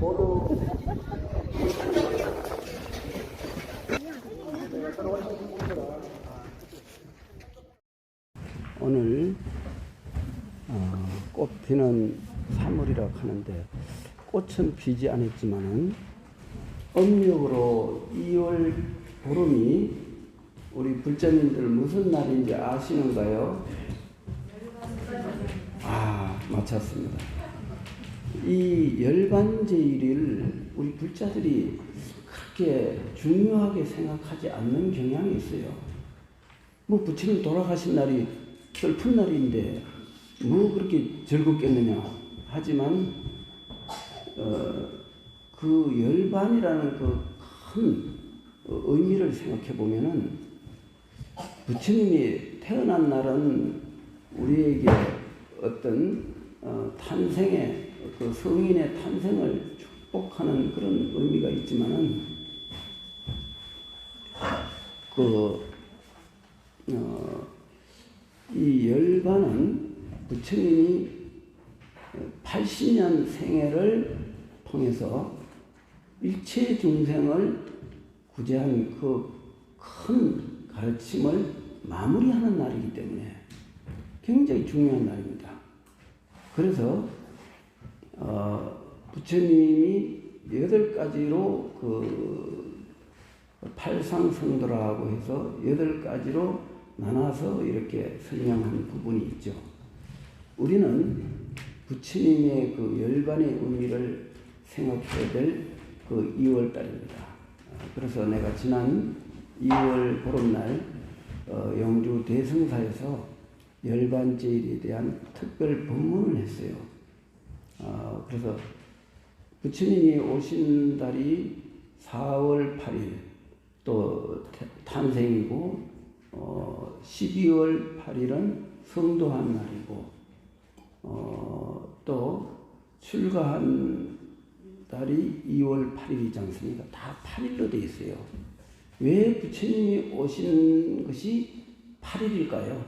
모두 오늘 꽃 피는 3월이라고 하는데 꽃은 피지 않았지만은 음력으로 2월 보름이 우리 불자님들 무슨 날인지 아시는가요? 맞췄습니다. 이 열반제일을 우리 불자들이 그렇게 중요하게 생각하지 않는 경향이 있어요. 뭐 부처님 돌아가신 날이 슬픈 날인데 뭐 그렇게 즐겁겠느냐 하지만 그 열반이라는 그 큰 의미를 생각해 보면은 부처님이 태어난 날은 우리에게 어떤 탄생의 그 성인의 탄생을 축복하는 그런 의미가 있지만은 이 열반은 부처님이 80년 생애를 통해서 일체 중생을 구제한 그 큰 가르침을 마무리하는 날이기 때문에 굉장히 중요한 날입니다. 그래서 부처님이 8가지로 그 팔상성도라고 해서 8가지로 나눠서 이렇게 설명한 부분이 있죠. 우리는 부처님의 그 열반의 의미를 생각해야 될 그 2월달입니다. 그래서 내가 지난 2월 보름날 영주 대승사에서 열반제일에 대한 특별 법문을 했어요. 그래서 부처님이 오신 달이 4월 8일 또 탄생이고 12월 8일은 성도한 날이고 또 출가한 달이 2월 8일이지 않습니까? 다 8일로 되어 있어요. 왜 부처님이 오신 것이 8일일까요?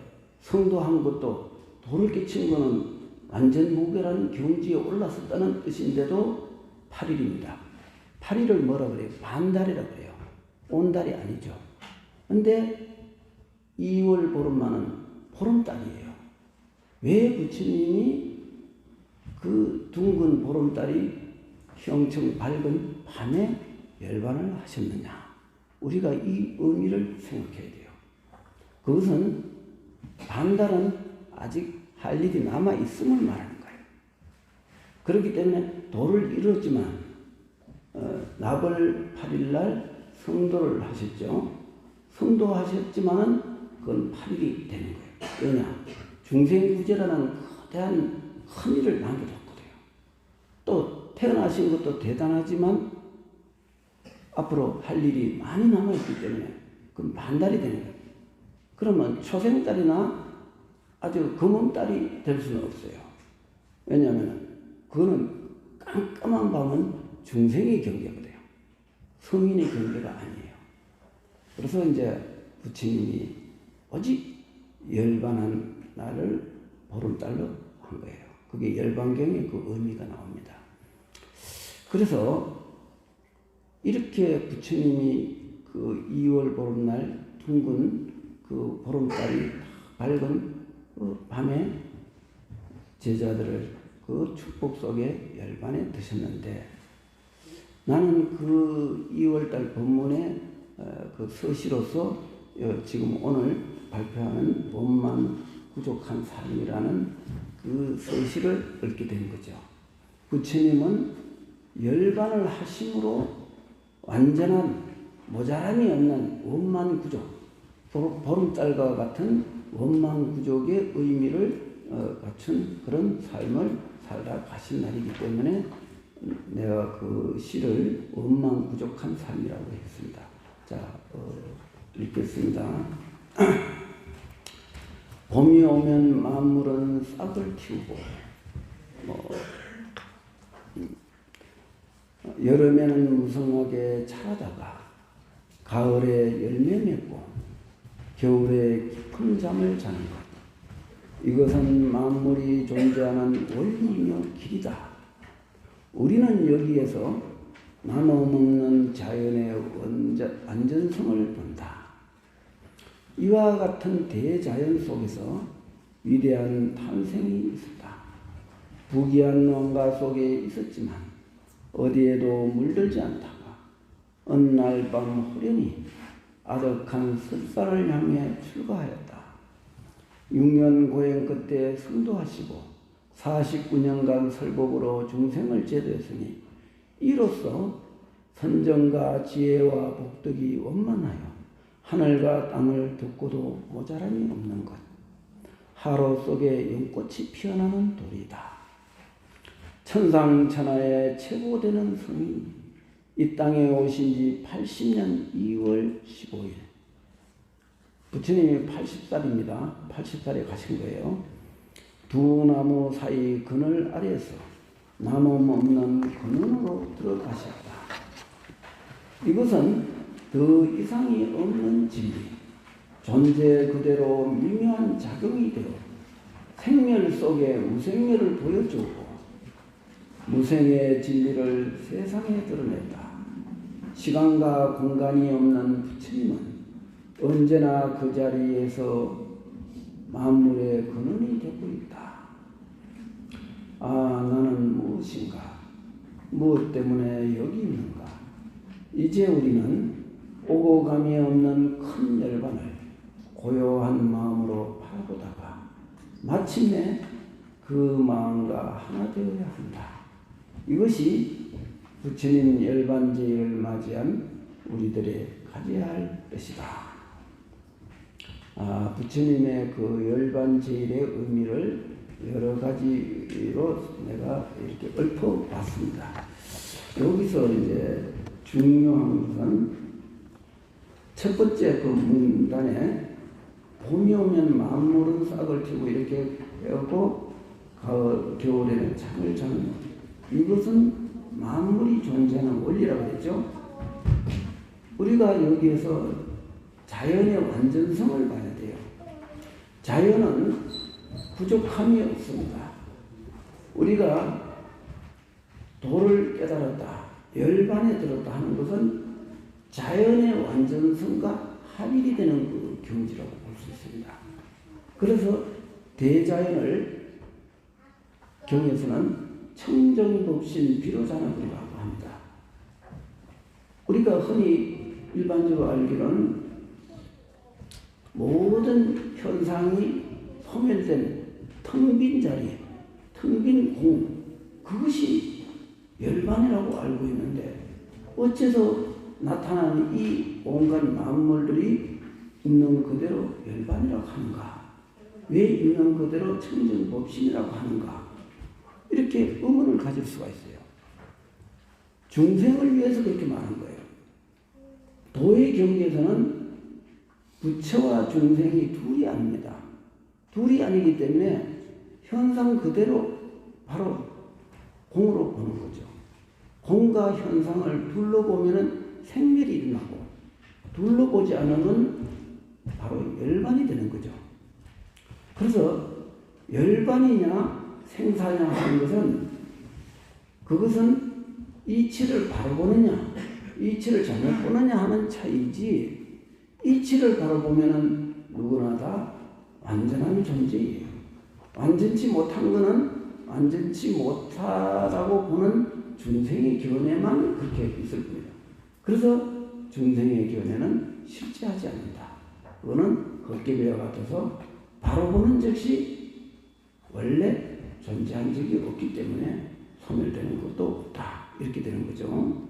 성도한 것도 도를 깨친 것은 완전 무교라는 경지에 올랐었다는 뜻인데도 8일입니다. 8일을 뭐라 그래요? 반달이라고 그래요. 온달이 아니죠. 근데 2월 보름만은 보름달이에요. 왜 부처님이 그 둥근 보름달이 형청 밝은 밤에 열반을 하셨느냐? 우리가 이 의미를 생각해야 돼요. 그것은 반달은 아직 할 일이 남아있음을 말하는 거예요. 그렇기 때문에 도를 이뤘지만 나벌 8일날 성도를 하셨죠. 성도하셨지만은 그건 8일이 되는 거예요. 왜냐? 중생구제라는 거대한 큰 일을 남겨뒀거든요. 또 태어나신 것도 대단하지만 앞으로 할 일이 많이 남아있기 때문에 그건 반달이 되는 거예요. 그러면 초생달이나 아주 검은달이 될 수는 없어요. 왜냐하면 그거는 깜깜한 밤은 중생의 경계거든요. 성인의 경계가 아니에요. 그래서 이제 부처님이 오직 열반한 날을 보름달로 한 거예요. 그게 열반경의 그 의미가 나옵니다. 그래서 이렇게 부처님이 그 2월 보름날 둥근 그 보름달이 밝은 그 밤에 제자들을 그 축복 속에 열반에 드셨는데 나는 그 2월달 법문의 그 서시로서 지금 오늘 발표하는 몸만 부족한 삶이라는 그 서시를 읽게 된 거죠. 부처님은 열반을 하심으로 완전한 모자람이 없는 원만구족, 보름달과 같은 원만구족의 의미를 갖춘 그런 삶을 살다 가신 날이기 때문에 내가 그 시를 원만구족한 삶이라고 했습니다. 자, 읽겠습니다. 봄이 오면 만물은 싹을 틔우고 여름에는 무성하게 자라다가 가을에 열매 맺고 겨울에 깊은 잠을 자는 것, 이것은 만물이 존재하는 원리이며 길이다. 우리는 여기에서 나눠 먹는 자연의 완전성을 본다. 이와 같은 대자연 속에서 위대한 탄생이 있었다. 부귀한 농가 속에 있었지만 어디에도 물들지 않다가 어느 날 밤 호련히 아득한 설산을 향해 출가하였다. 6년 고행 끝에 성도하시고 49년간 설법으로 중생을 제도했으니 이로써 선정과 지혜와 복덕이 원만하여 하늘과 땅을 듣고도 모자람이 없는 것, 하루 속에 연꽃이 피어나는 돌이다. 천상천하의 최고되는 성이 이 땅에 오신 지 80년 2월 15일. 부처님이 80살입니다. 80살에 가신 거예요. 두 나무 사이 그늘 아래에서 나무 없는 근원으로 들어가셨다. 이것은 더 이상이 없는 진리, 존재 그대로 미묘한 작용이 되어 생멸 속에 무생멸을 보여주고 무생의 진리를 세상에 드러냈다. 시간과 공간이 없는 부처님은 언제나 그 자리에서 만물의 근원이 되고 있다. 아, 나는 무엇인가? 무엇 때문에 여기 있는가? 이제 우리는 오고 감이 없는 큰 열반을 고요한 마음으로 바라보다가 마침내 그 마음과 하나 되어야 한다. 이것이 부처님 열반제를 맞이한 우리들의 가져야 할 뜻이다. 부처님의 그 열반제일의 의미를 여러 가지로 내가 이렇게 읊어봤습니다. 여기서 이제 중요한 것은 첫 번째 그 문단에 봄이 오면 만물은 싹을 틔우고 이렇게 배웠고 가을 겨울에는 잠을 자는 이것은 만물이 존재하는 원리라고 했죠. 우리가 여기에서 자연의 완전성을 봐야 돼요. 자연은 부족함이 없습니다. 우리가 도를 깨달았다, 열반에 들었다 하는 것은 자연의 완전성과 합일이 되는 그 경지라고 볼 수 있습니다. 그래서 대자연을 경에서는 청정법신 비로자나불이라고 합니다. 우리가 흔히 일반적으로 알기로는 모든 현상이 소멸된 텅 빈 자리, 텅 빈 공, 그것이 열반이라고 알고 있는데 어째서 나타나는 이 온갖 만물들이 있는 그대로 열반이라고 하는가? 왜 있는 그대로 청정법신이라고 하는가? 이렇게 의문을 가질 수가 있어요. 중생을 위해서 그렇게 말한 거예요. 도의 경계에서는 부처와 중생이 둘이 아닙니다. 둘이 아니기 때문에 현상 그대로 바로 공으로 보는 거죠. 공과 현상을 둘러보면 생멸이 일어나고 둘러보지 않으면 바로 열반이 되는 거죠. 그래서 열반이냐 생사냐 하는 것은 그것은 이치를 바로 보느냐 이치를 잘못 보느냐 하는 차이지 이치를 바로 보면은 누구나 다 완전한 존재예요. 완전치 못한 것은 완전치 못하다고 보는 중생의 견해만 그렇게 있을 겁니다. 그래서 중생의 견해는 실제하지 않는다. 그거는 헛개비와 같아서 바로 보는 즉시 원래 존재한 적이 없기 때문에 소멸되는 것도 없다. 이렇게 되는 거죠.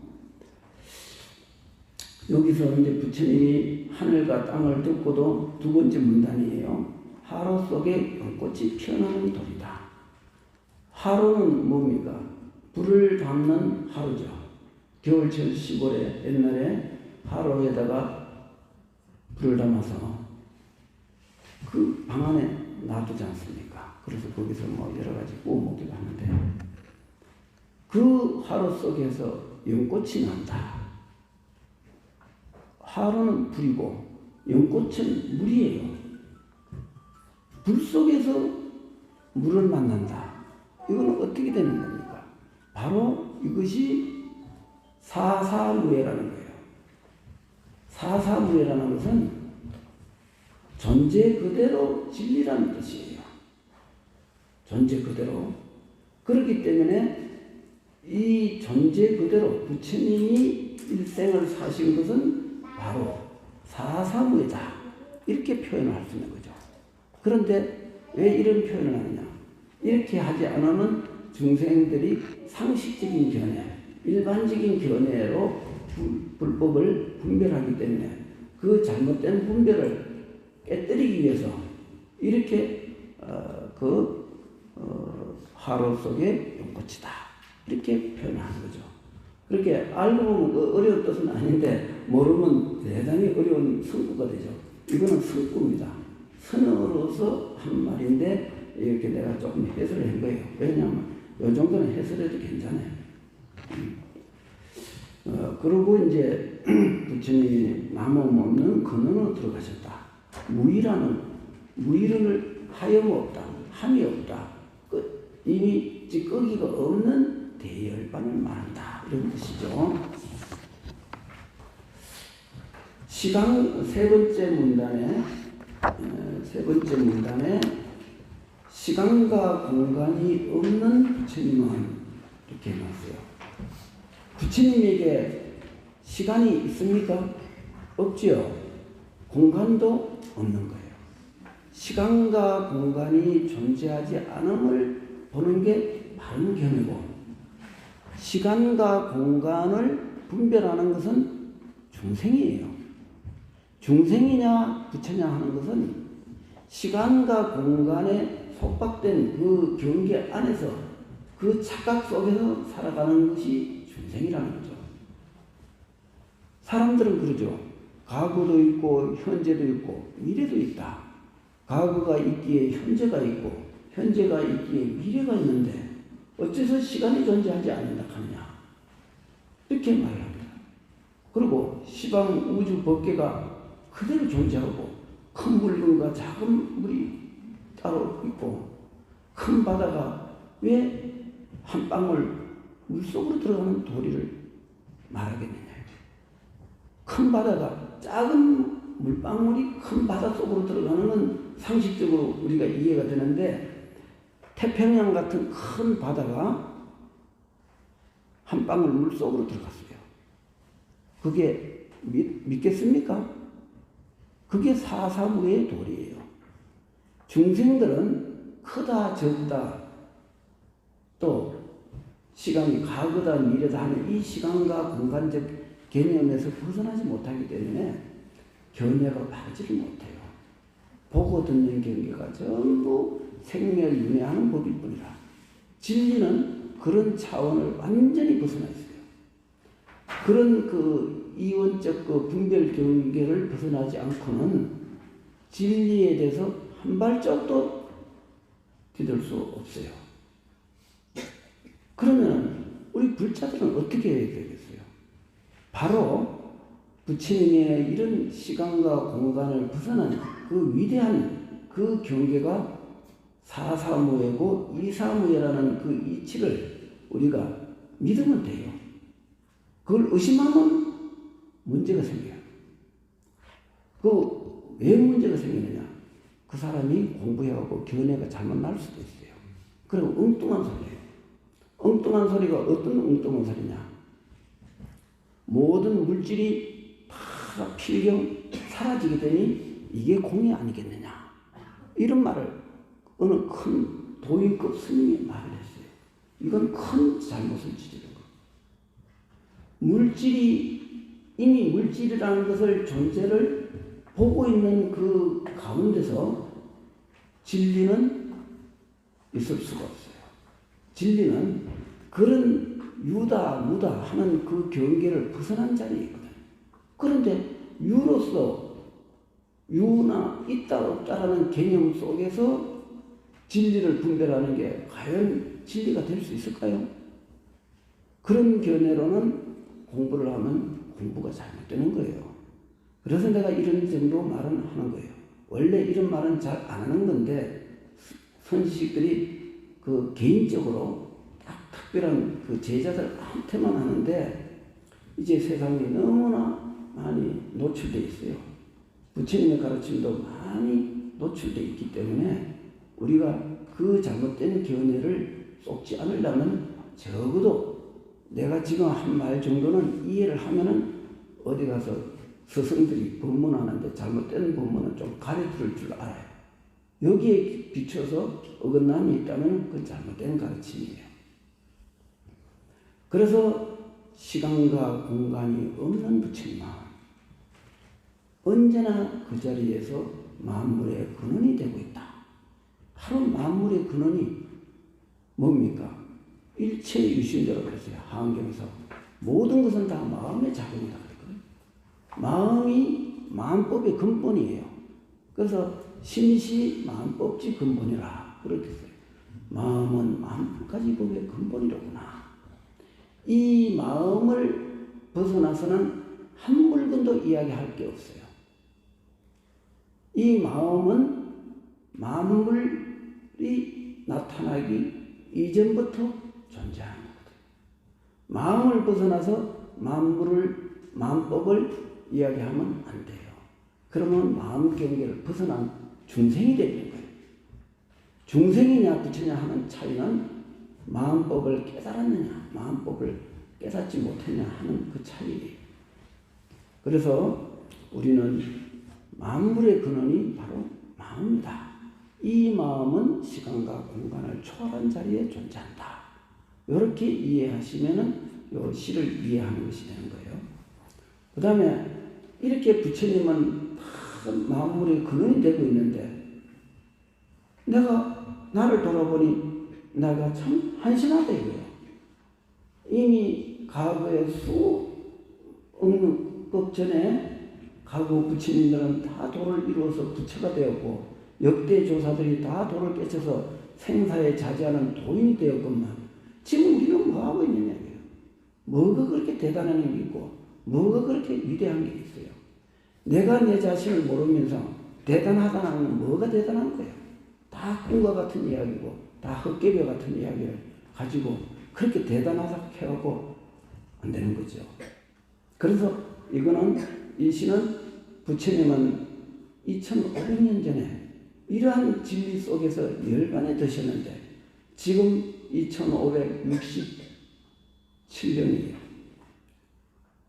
여기서 이제 부처님이 하늘과 땅을 듣고도 두 번째 문단이에요. 하루 속에 연꽃이 피어나는 돌이다. 하루는 뭡니까? 불을 담는 하루죠. 겨울철 시골에 옛날에 하루에다가 불을 담아서 그 방 안에 놔두지 않습니까? 그래서 거기서 뭐 여러 가지 구워 먹기도 하는데 그 하루 속에서 연꽃이 난다. 하루는 불이고 연꽃은 물이에요. 불 속에서 물을 만난다. 이건 어떻게 되는 겁니까? 바로 이것이 사사무예라는 거예요. 사사무예라는 것은 존재 그대로 진리라는 뜻이에요. 존재 그대로. 그렇기 때문에 이 존재 그대로 부처님이 일생을 사신 것은 바로 사사무예다. 이렇게 표현을 할 수 있는 거죠. 그런데 왜 이런 표현을 하느냐? 이렇게 하지 않으면 중생들이 상식적인 견해, 일반적인 견해로 불법을 분별하기 때문에 그 잘못된 분별을 깨뜨리기 위해서 이렇게 화로 속에 연꽃이다. 이렇게 표현하는 거죠. 그렇게 알고 보면 어려운 뜻은 아닌데 모르면 대단히 어려운 성구가 되죠. 이거는 성구입니다. 선어로서 한 말인데 이렇게 내가 조금 해설을 한 거예요. 왜냐하면 이 정도는 해설해도 괜찮아요. 그리고 이제 부처님이 나무 없는 근원으로 들어가셨다. 무의를 하염 없다. 함이 없다. 이미 찌꺼기가 없는 대열반을 말한다. 이런 뜻이죠. 시강 세 번째 문단에 시간과 공간이 없는 부처님은 이렇게 해놨어요. 부처님에게 시간이 있습니까? 없지요. 공간도 없는 거예요. 시간과 공간이 존재하지 않음을 보는 게 바른 견해고, 시간과 공간을 분별하는 것은 중생이에요. 중생이냐 부처냐 하는 것은 시간과 공간에 속박된 그 경계 안에서 그 착각 속에서 살아가는 것이 중생이라는 거죠. 사람들은 그러죠. 과거도 있고 현재도 있고 미래도 있다. 과거가 있기에 현재가 있고 현재가 있기에 미래가 있는데 어째서 시간이 존재하지 않는다 하느냐. 이렇게 말합니다. 그리고 시방 우주 법계가 그대로 존재하고 큰 물건과 작은 물이 따로 있고 큰 바다가 왜 한 방울 물속으로 들어가는 도리를 말하겠느냐. 큰 바다가 작은 물방울이 큰 바다 속으로 들어가는 건 상식적으로 우리가 이해가 되는데 태평양 같은 큰 바다가 한 방울 물속으로 들어갔어요. 그게 믿겠습니까? 그게 사사무예의 도리예요. 중생들은 크다 적다 또 시간이 과거다 미래다 하는 이 시간과 공간적 개념에서 벗어나지 못하기 때문에 견해가 바르지를 못해요. 보고 듣는 경계가 전부 생멸윤회하는 법일 뿐이라. 진리는 그런 차원을 완전히 벗어나 있어요. 그런 그 이원적 그 분별 경계를 벗어나지 않고는 진리에 대해서 한 발짝도 디딜 수 없어요. 그러면 우리 불자들은 어떻게 해야 되겠어요? 바로 부처님의 이런 시간과 공간을 벗어난 그 위대한 그 경계가 사사무예고 이사무예라는 그 이치를 우리가 믿으면 돼요. 그걸 의심하면 문제가 생겨요. 왜 문제가 생기느냐? 그 사람이 공부해가고 견해가 잘못 날 수도 있어요. 그리고 엉뚱한 소리예요. 엉뚱한 소리가 어떤 엉뚱한 소리냐? 모든 물질이 다 필경 사라지게 되니 이게 공이 아니겠느냐? 이런 말을 어느 큰 도인급 스님이 말을 했어요. 이건 큰 잘못을 저지른 거예요. 이미 물질이라는 것을 존재를 보고 있는 그 가운데서 진리는 있을 수가 없어요. 진리는 그런 유다, 무다 하는 그 경계를 벗어난 자리에 있거든요. 그런데 유로서 유나 있다 없다라는 개념 속에서 진리를 분별하는 게 과연 진리가 될 수 있을까요? 그런 견해로는 공부를 하면 공부가 잘못되는 거예요. 그래서 내가 이런 정도 말은 하는 거예요. 원래 이런 말은 잘 안 하는 건데 선지식들이 그 개인적으로 딱 특별한 그 제자들한테만 하는데 이제 세상이 너무나 많이 노출되어 있어요. 부처님의 가르침도 많이 노출되어 있기 때문에 우리가 그 잘못된 견해를 쏟지 않으려면 적어도 내가 지금 한 말 정도는 이해를 하면은 어디 가서 스승들이 법문하는데 잘못된 법문은 좀 가르칠 줄 알아요. 여기에 비춰서 어긋남이 있다면 그건 잘못된 가르침이에요. 그래서 시간과 공간이 없는 부처님 마음, 언제나 그 자리에서 만물의 근원이 되고 있다. 바로 만물의 근원이 뭡니까? 일체 유심대로 그랬어요. 하안경에서 모든 것은 다 마음의 작용이다 그랬거든요. 마음이 마음법의 근본이에요. 그래서 심시 마음법지 근본이라 그렇게 했어요. 마음은 만물까지 법의 근본이로구나. 이 마음을 벗어나서는 한 물건도 이야기할 게 없어요. 이 마음은 만물이 나타나기 이전부터 존재하는 거거든요. 마음을 벗어나서 마음법을 이야기하면 안 돼요. 그러면 마음 경계를 벗어난 중생이 되는 거예요. 중생이냐 부처냐 하는 차이는 마음법을 깨달았느냐 마음법을 깨닫지 못했냐 하는 그 차이예요. 그래서 우리는 만물의 근원이 바로 마음이다. 이 마음은 시간과 공간을 초월한 자리에 존재한다. 이렇게 이해하시면은 요 시를 이해하는 것이 되는 거예요. 그 다음에 이렇게 부처님은 다 만물의 근원이 되고 있는데 내가 나를 돌아보니 내가 참 한심하다 이거예요. 이미 과거에 수억급 전에 과거 부처님들은 다 도를 이루어서 부처가 되었고 역대 조사들이 다 도를 깨쳐서 생사에 자제하는 도인이 되었건만 지금 우리는 뭐하고 있느냐고요. 뭐가 그렇게 대단한 게 있고 뭐가 그렇게 위대한 게 있어요. 내가 내 자신을 모르면서 대단하다는 뭐가 대단한 거예요. 다 꿈과 같은 이야기고 다 헛개비 같은 이야기를 가지고 그렇게 대단하다 해갖고 안 되는 거죠. 그래서 이거는 이 시는 부처님은 2500년 전에 이러한 진리 속에서 열반에 드셨는데 지금 2567년이에요.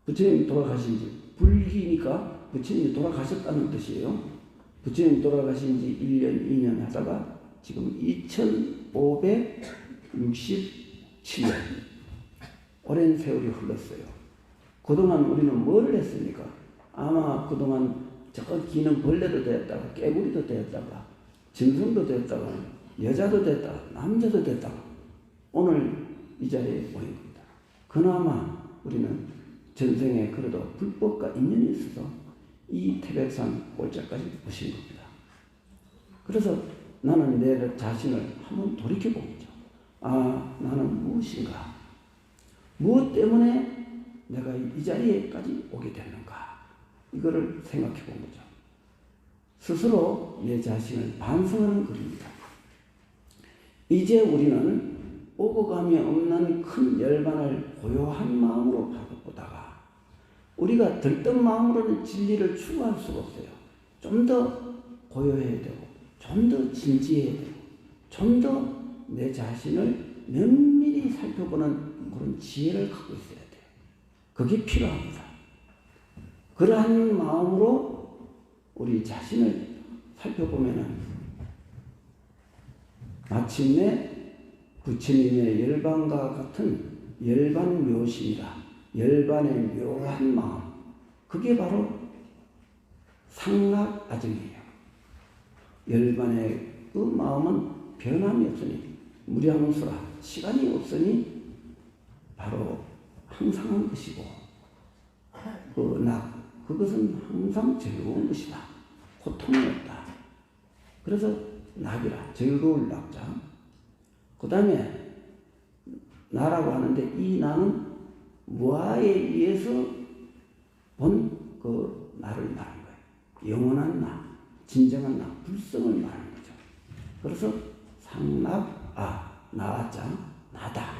부처님 돌아가신 지 불기니까 부처님이 돌아가셨다는 뜻이에요. 부처님 돌아가신 지 1년, 2년 하다가 지금 2567년 오랜 세월이 흘렀어요. 그동안 우리는 뭘 했습니까? 아마 그동안 저 기는 벌레도 되었다가 깨구리도 되었다가 짐승도 되었다가 여자도 됐다가 남자도 됐다가 오늘 이 자리에 모인 겁니다. 그나마 우리는 전생에 그래도 불법과 인연이 있어서 이 태백산 골짜까지 오신 겁니다. 그래서 나는 내 자신을 한번 돌이켜보죠. 아, 나는 무엇인가? 무엇 때문에 내가 이 자리에까지 오게 됐는가? 이거를 생각해 본 거죠. 스스로 내 자신을 반성하는 글입니다. 이제 우리는 오고 감이 없는 큰 열반을 고요한 마음으로 바라보다가 우리가 들뜬 마음으로는 진리를 추구할 수가 없어요. 좀 더 고요해야 되고 좀 더 진지해야 되고 좀 더 내 자신을 면밀히 살펴보는 그런 지혜를 갖고 있어야 돼요. 그게 필요합니다. 그러한 마음으로 우리 자신을 살펴보면은 마침내 부처님의 열반과 같은 열반 묘심이라 열반의 묘한 마음, 그게 바로 상락 아정이에요. 열반의 그 마음은 변함이 없으니 무량수라 시간이 없으니 바로 항상한 것이고 그 낙, 그것은 항상 즐거운 것이다. 고통이 없다. 그래서 낙이라 즐거울 낙자. 그 다음에 나라고 하는데 이 나는 무아에 의해서 본 그 나를 말하는 거예요. 영원한 나, 진정한 나, 불성을 말하는 거죠. 그래서 상락, 나자, 나다.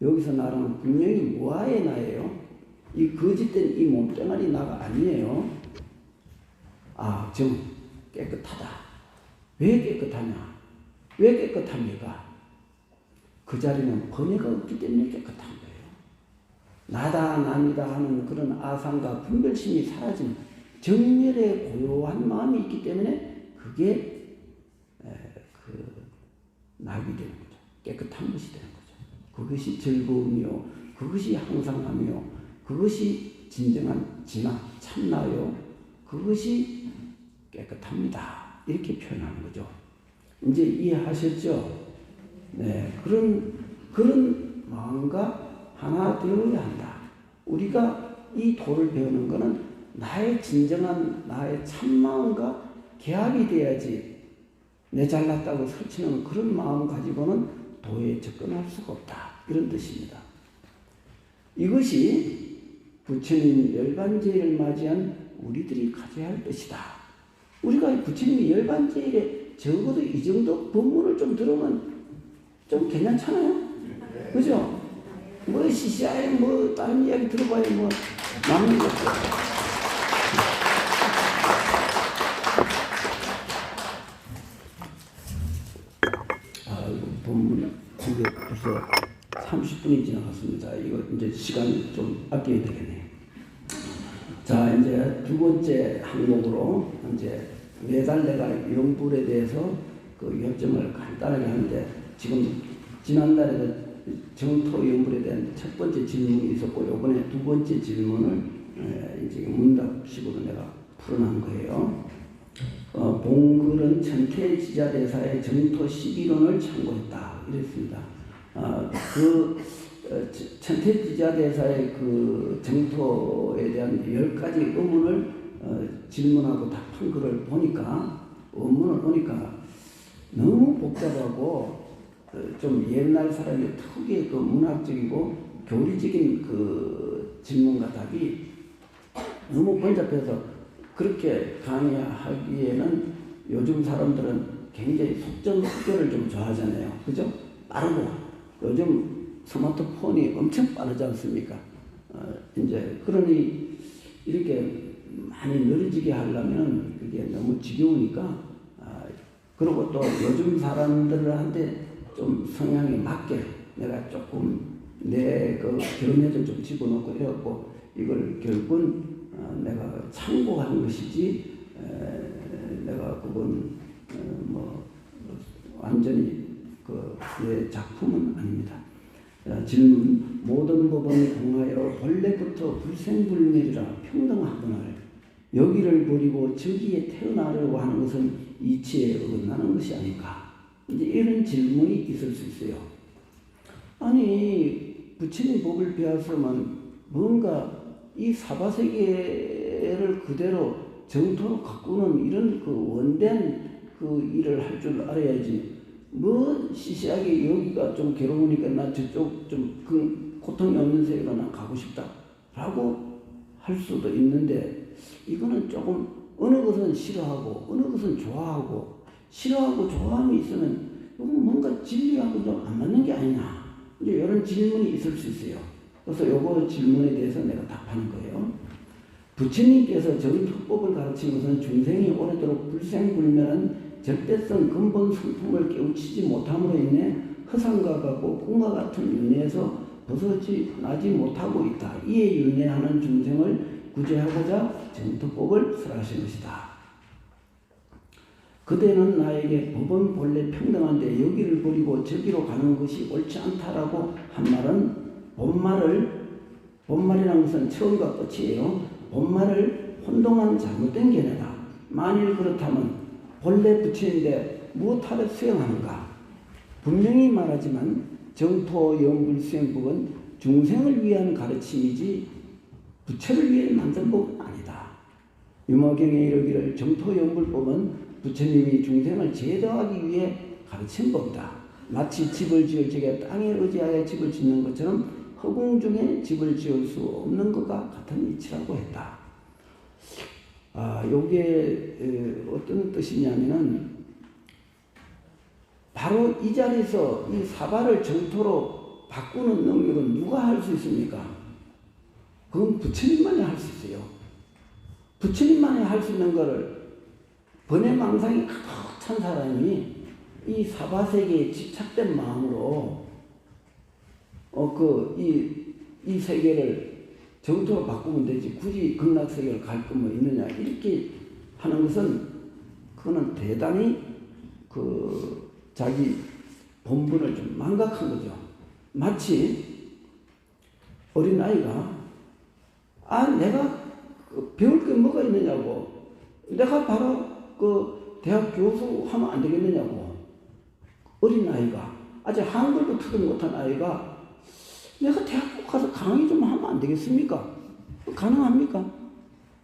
여기서 나라는 분명히 무아의 나예요. 이 거짓된 이 몸뚱아리 나가 아니에요. 정 깨끗하다. 왜 깨끗하냐? 왜 깨끗합니까? 그 자리는 번뇌가 없기 때문에 깨끗한 거예요. 나다 남이다 하는 그런 아상과 분별심이 사라진 정멸의 고요한 마음이 있기 때문에 그게 낙이 되는 거죠. 깨끗한 것이 되는 거죠. 그것이 즐거움이요, 그것이 항상하며, 그것이 진정한 진화, 참나요, 그것이 깨끗합니다. 이렇게 표현하는 거죠. 이제 이해하셨죠? 네, 그런 마음과 하나 되어야 한다. 우리가 이 도를 배우는 것은 나의 진정한 나의 참마음과 개합이 돼야지 내 잘났다고 설치는 그런 마음 가지고는 도에 접근할 수가 없다. 이런 뜻입니다. 이것이 부처님 열반제일을 맞이한 우리들이 가져야 할 뜻이다. 우리가 부처님이 열반제일에 적어도 이 정도 법문을 좀 들으면 좀 괜찮잖아요? 그죠? 뭐 CCI 뭐 다른 이야기 들어봐야 뭐 남는 거 없어요. 이거 법문 이게 벌써 30분이 지나갔습니다. 이거 이제 시간 좀 아껴야 되겠네요. 자, 이제 두 번째 항목으로 이제 매달 내가 용불에 대해서 그 요점을 간단하게 하는데, 지금 지난달에도 정토 용불에 대한 첫 번째 질문이 있었고, 요번에 두 번째 질문을 이제 문답식으로 내가 풀어놓은 거예요. 봉글은 천태지자대사의 정토 11원을 참고했다. 이랬습니다. 천태지자대사의 그 정토에 대한 10가지 의문을 질문하고 답한 글을 보니까, 원문을 보니까 너무 복잡하고 좀 옛날 사람의 특유의 그 문학적이고 교리적인 그 질문과 답이 너무 번잡해서 그렇게 강의하기에는 요즘 사람들은 굉장히 속전속결을 좀 좋아하잖아요. 그죠? 빠르고 요즘 스마트폰이 엄청 빠르지 않습니까? 이제 그러니 이렇게 많이 늘어지게 하려면 그게 너무 지겨우니까, 그리고 또 요즘 사람들한테 좀 성향에 맞게 내가 조금 내 그 견해를 좀 집어넣고 해갖고 이걸 결국은 내가 참고한 것이지, 내가 그건 뭐 완전히 내 작품은 아닙니다. 질문: 모든 법은 공하여 본래부터 불생불멸이라 평등하거늘 여기를 버리고 저기에 태어나려고 하는 것은 이치에 어긋나는 것이 아닌가? 이제 이런 질문이 있을 수 있어요. 아니, 부처님 법을 배웠으면 뭔가 이 사바세계를 그대로 정토로 가꾸는 이런 그 원된 그 일을 할 줄 알아야지. 뭐 시시하게 여기가 좀 괴로우니까 나 저쪽 좀 그 고통이 없는 세계로 나 가고 싶다 라고 할 수도 있는데, 이거는 조금 어느 것은 싫어하고 어느 것은 좋아하고, 싫어하고 좋아함이 있으면 이건 뭔가 진리하고 좀 안 맞는 게 아니냐, 이제 이런 질문이 있을 수 있어요. 그래서 요거 질문에 대해서 내가 답하는 거예요. 부처님께서 정토법을 가르친 것은 중생이 오래도록 불생불멸한 절대성 근본 성품을 깨우치지 못함으로 인해 허상과 같고 꿈과 같은 윤회에서 벗어나지 못하고 있다. 이에 윤회하는 중생을 구제하고자 정토법을 설하신 것이다. 그대는 나에게 법은 본래 평등한데 여기를 버리고 저기로 가는 것이 옳지 않다라고 한 말은 본말이라는 것은 처음과 끝이에요. 본말을 혼동한 잘못된 견해다. 만일 그렇다면 본래 부처인데 무엇하러 수행하는가? 분명히 말하지만 정토 영불 수행법은 중생을 위한 가르침이지 부처를 위해 만든 법은 아니다. 유머경에 이르기를 정토 영불법은 부처님이 중생을 제도하기 위해 가르친 법이다. 마치 집을 지을 적에 땅에 의지하여 집을 짓는 것처럼 허공 중에 집을 지을 수 없는 것과 같은 이치라고 했다. 요게 어떤 뜻이냐면은 바로 이 자리에서 이 사바를 정토로 바꾸는 능력은 누가 할 수 있습니까? 그건 부처님만이 할 수 있어요. 부처님만이 할 수 있는 거를 번뇌망상이 가득 찬 사람이 이 사바세계에 집착된 마음으로 이 세계를 정토로 바꾸면 되지 굳이 극락세계를 갈 거면 있느냐 이렇게 하는 것은 그거는 대단히 자기 본분을 좀 망각한 거죠. 마치 어린아이가 내가 배울 게 뭐가 있느냐고 내가 바로 대학 교수 하면 안 되겠느냐고 어린아이가 아직 한글도 틀어 못한 아이가 내가 대학교 가서 강의 좀 하면 안 되겠습니까? 가능합니까?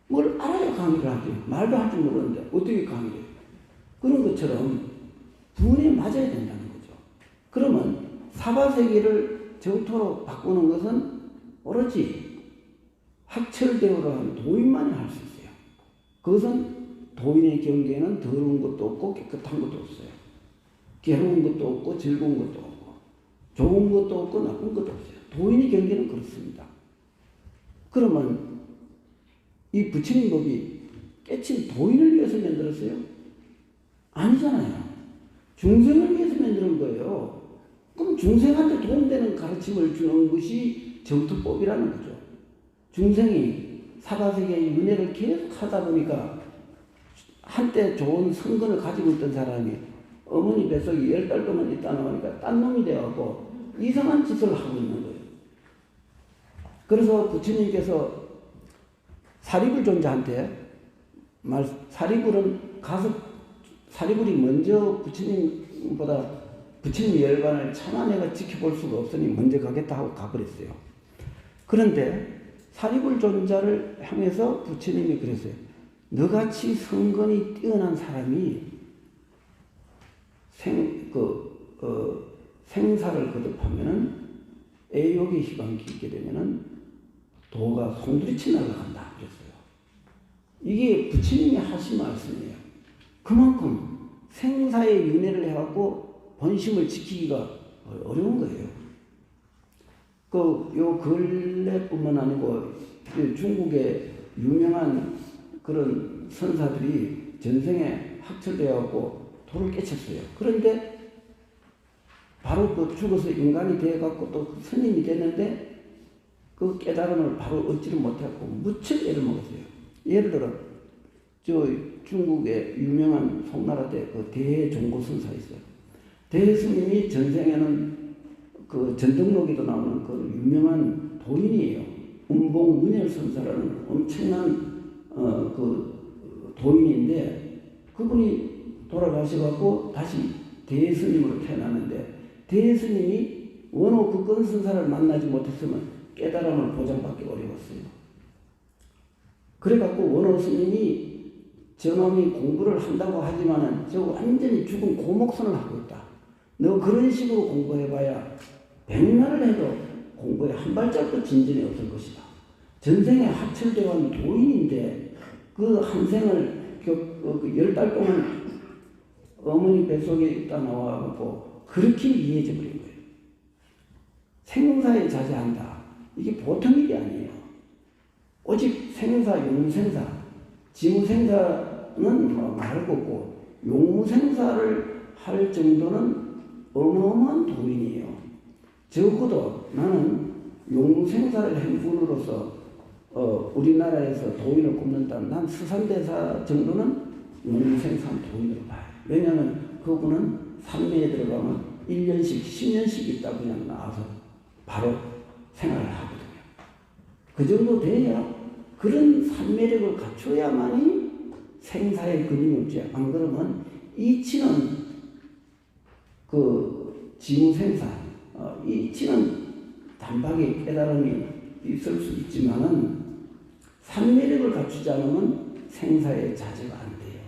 뭘 알아야 강의를 하지. 말도 할 줄 모르는데 어떻게 강의를 해요? 그런 것처럼 분에 맞아야 된다는 거죠. 그러면 사바세계를 정토로 바꾸는 것은 오로지 학철대오로 하는 도인만이 할 수 있어요. 그것은 도인의 경계에는 더러운 것도 없고 깨끗한 것도 없어요. 괴로운 것도 없고 즐거운 것도 없고 좋은 것도 없고 나쁜 것도 없어요. 도인의 경계는 그렇습니다. 그러면 이 부처님 법이 깨친 도인을 위해서 만들었어요? 아니잖아요. 중생을 위해서 만드는 거예요. 그럼 중생한테 도움되는 가르침을 주는 것이 정토법이라는 거죠. 중생이 사바세계의 은혜를 계속 하다 보니까 한때 좋은 성근을 가지고 있던 사람이 어머니 뱃속에 10달 동안 있다 나오니까 딴 놈이 되어갖고 이상한 짓을 하고 있는 거예요. 그래서 부처님께서 사리불 존자한테 사리불이 먼저 부처님보다 부처님 열반을 차마 내가 지켜볼 수가 없으니 먼저 가겠다 하고 가버렸어요. 그런데 사리불 존자를 향해서 부처님이 그랬어요. 너같이 성건이 뛰어난 사람이 생사를 거듭하면은 애욕의 희망이 있게 되면은 도가 송두리째 날아간다 그랬어요. 이게 부처님이 하신 말씀이에요. 그만큼 생사의 윤회를 해갖고 본심을 지키기가 어려운 거예요. 요 근래뿐만 아니고 중국의 유명한 그런 선사들이 전생에 학철되어갖고 도를 깨쳤어요. 그런데 바로 죽어서 인간이 되어갖고 또 스님이 됐는데 그 깨달음을 바로 얻지를 못하고 무척 애를 먹었어요. 예를 들어 중국의 유명한 송나라 때 대종고 선사 있어요. 대스님이 전생에는 전등록에도 나오는 유명한 도인이에요. 운봉문열 선사라는 엄청난 도인인데 그분이 돌아가셔갖고 다시 대스님으로 태어났는데 대스님이 원호 극권 선사를 만나지 못했으면 깨달음을 보장받기 어려웠어요. 그래갖고 원호 스님이 저놈이 공부를 한다고 하지만은 저 완전히 죽은 고목선을 하고 있다. 너 그런 식으로 공부해봐야 100년을 해도 공부에 한 발짝도 진전이 없을 것이다. 전생에 학철대원 도인인데 그 한 생을 10달 동안 어머니 뱃속에 있다 나와갖고 그렇게 이해해 버린 거예요. 생사에 자제한다. 이게 보통 일이 아니에요. 오직 생사, 용생사, 지무생사는 말할 거고 용무생사를 할 정도는 어마어마한 도인이에요. 적어도 나는 용무생사를 한 분으로서 우리나라에서 도인을 꼽는다. 난 수산대사 정도는 용무생사한 도인으로 봐요. 왜냐하면 그분은 산매에 들어가면 1년씩 10년씩 있다 그냥 나와서 바로 생활을 하거든요. 그 정도 돼야 그런 산매력을 갖춰야만이 생사에 끊임이 없지. 안 그러면 이치는 지무생사, 이치는 단박에 깨달음이 있을 수 있지만은 산매력을 갖추지 않으면 생사에 자제가 안 돼요.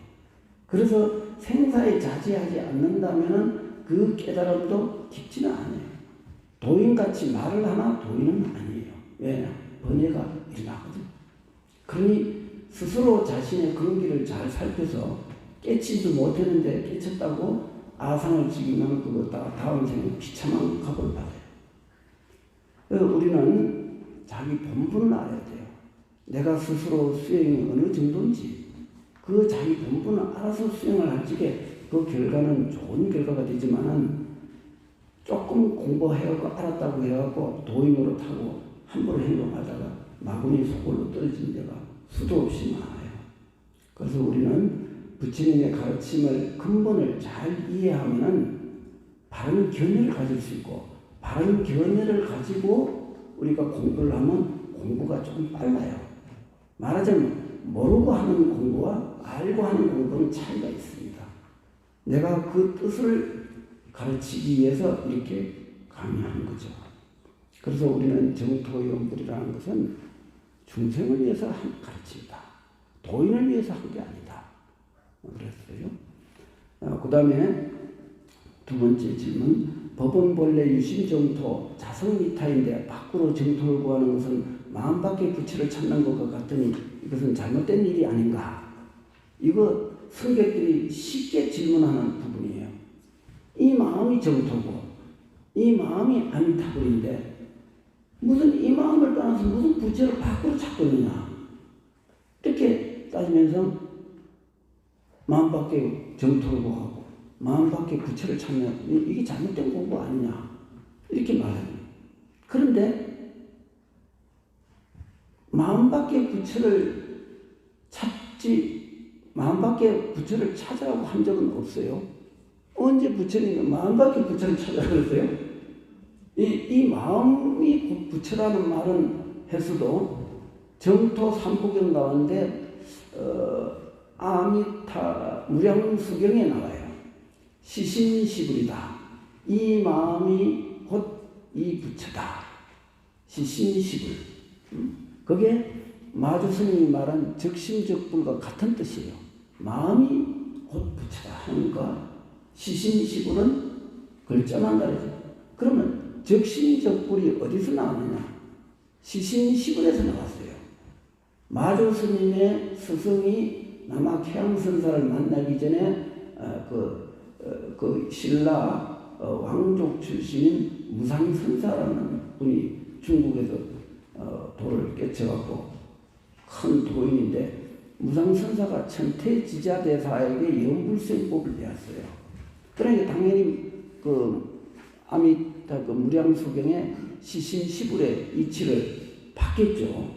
그래서 생사에 자제하지 않는다면은 그 깨달음도 깊지는 않아요. 도인같이 말을 하나 도인은 아니에요. 왜? 번뇌가 일어나거든. 그러니 스스로 자신의 그런 길을 잘 살펴서 깨치지도 못했는데 깨쳤다고 아상을 지기면 그거 다음 생에 비참한 값을 받아요. 우리는 자기 본분을 알아야 돼요. 내가 스스로 수행이 어느 정도인지 그 자기 본분을 알아서 수행을 할 적에 그 결과는 좋은 결과가 되지만은 조금 공부해갖고 알았다고 해갖고 도인으로 타고 함부로 행동하다가 마구니 소굴로 떨어진 데가 수도 없이 많아요. 그래서 우리는 부처님의 가르침을 근본을 잘 이해하면은 바른 견해를 가질 수 있고 바른 견해를 가지고 우리가 공부를 하면 공부가 조금 빨라요. 말하자면 모르고 하는 공부와 알고 하는 공부는 차이가 있습니다. 내가 그 뜻을 가르치기 위해서 이렇게 강의하는 거죠. 그래서 우리는 정토연불이라는 것은 중생을 위해서 한 가르칩니다. 도인을 위해서 한 게 아니다. 그랬어요. 그 다음에 두 번째 질문. 법은 본래 유심정토 자성미타인데 밖으로 정토를 구하는 것은 마음 밖의 부처를 찾는 것과 같으니 이것은 잘못된 일이 아닌가. 이거 성객들이 쉽게 질문하는 부분이에요. 이 마음이 정토고 이 마음이 아미타불인데 무슨 이 마음을 떠나서 무슨 부처를 밖으로 찾고 있느냐. 이렇게 따지면서 마음 밖에 정토를 구하고 마음 밖에 부처를 찾는 이게 잘못된 공부 아니냐. 이렇게 말합니다. 그런데 마음 밖에 부처를 찾지 마음 밖에 부처를 찾으라고 한 적은 없어요. 언제 부처님이 마음 밖에 부처를 찾으라고 그랬어요? 이 마음이 부처라는 말은 했어도 정토 삼부경 가운데 아미타 무량수경에 나와요. 시신시불이다. 이 마음이 곧 이 부처다. 시신시불. 그게 마주 스님이 말한 적심적불과 같은 뜻이에요. 마음이 곧 부처다 하니까 시신시불은 글자만 다르죠. 그러면 적심적불이 어디서 나오느냐? 시신시불에서 나왔어요. 마주 스님의 스승이 남학해양선사를 만나기 전에 그 신라 왕족 출신인 무상선사라는 분이 중국에서 도를 깨쳐갖고 큰 도인인데 무상선사가 천태지자대사에게 연불생법을 배웠어요. 그러니까 당연히 아미타 무량수경의 시신시불의 이치를 받겠죠.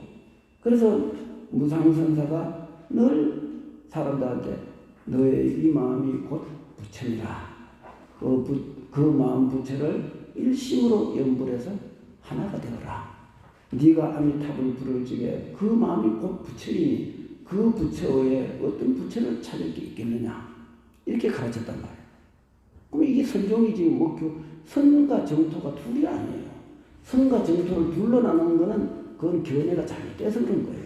그래서 무상선사가 늘 사람들한테 너의 이 마음이 곧 부처니라. 그 마음 부처를 일심으로 연불해서 하나가 되어라. 네가 아미타불 부를 적에 그 마음이 곧 부처이니 그 부처 외에 어떤 부처를 찾을 게 있겠느냐. 이렇게 가르쳤단 말이에요. 그럼 이게 선종이지 선과 정토가 둘이 아니에요. 선과 정토를 둘로 나누는 거는 그건 견해가 잘못돼서 그런 거예요.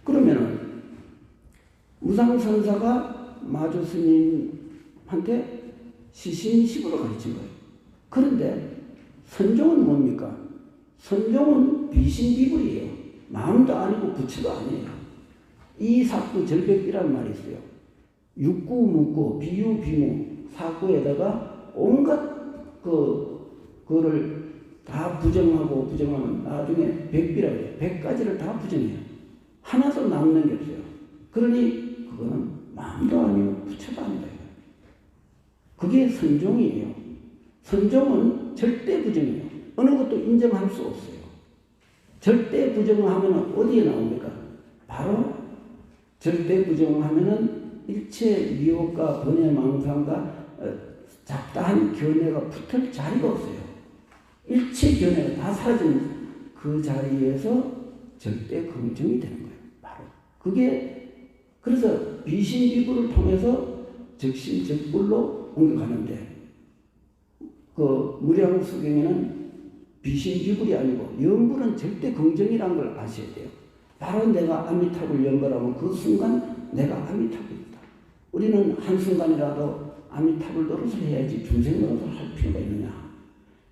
그러면은 무상선사가 마주 스님한테 시신식으로 가르친 거예요. 그런데 선종은 뭡니까? 선종은 비신비불이에요. 마음도 아니고 부처도 아니에요. 이삭구 절백비란 말이 있어요. 육구, 묵구, 비유, 비무, 사구에다가 온갖 그거를 다 부정하고 부정하면 나중에 백비라고 해요. 100가지를 다 부정해요. 하나도 남는 게 없어요. 그러니 그거는 마음도 아니고 부처도 아니다. 그게 선종이에요. 선종은 절대 부정이에요. 어느 것도 인정할 수 없어요. 절대 부정하면 어디에 나옵니까? 바로 절대 부정하면은 일체 미혹과 번뇌망상과 잡다한 견해가 붙을 자리가 없어요. 일체 견해가 다 사라지는 그 자리에서 절대 긍정이 되는 거예요. 바로 그게 그래서 비신비불을 통해서 적심적불로 옮겨가는데 그 무량수경에는 비신비불이 아니고 연불은 절대 긍정이라는 걸 아셔야 돼요. 바로 내가 아미타불 연불하면 그 순간 내가 아미타불이다. 우리는 한순간이라도 아미타불 노릇을 해야지 중생 노릇을 할 필요가 있느냐.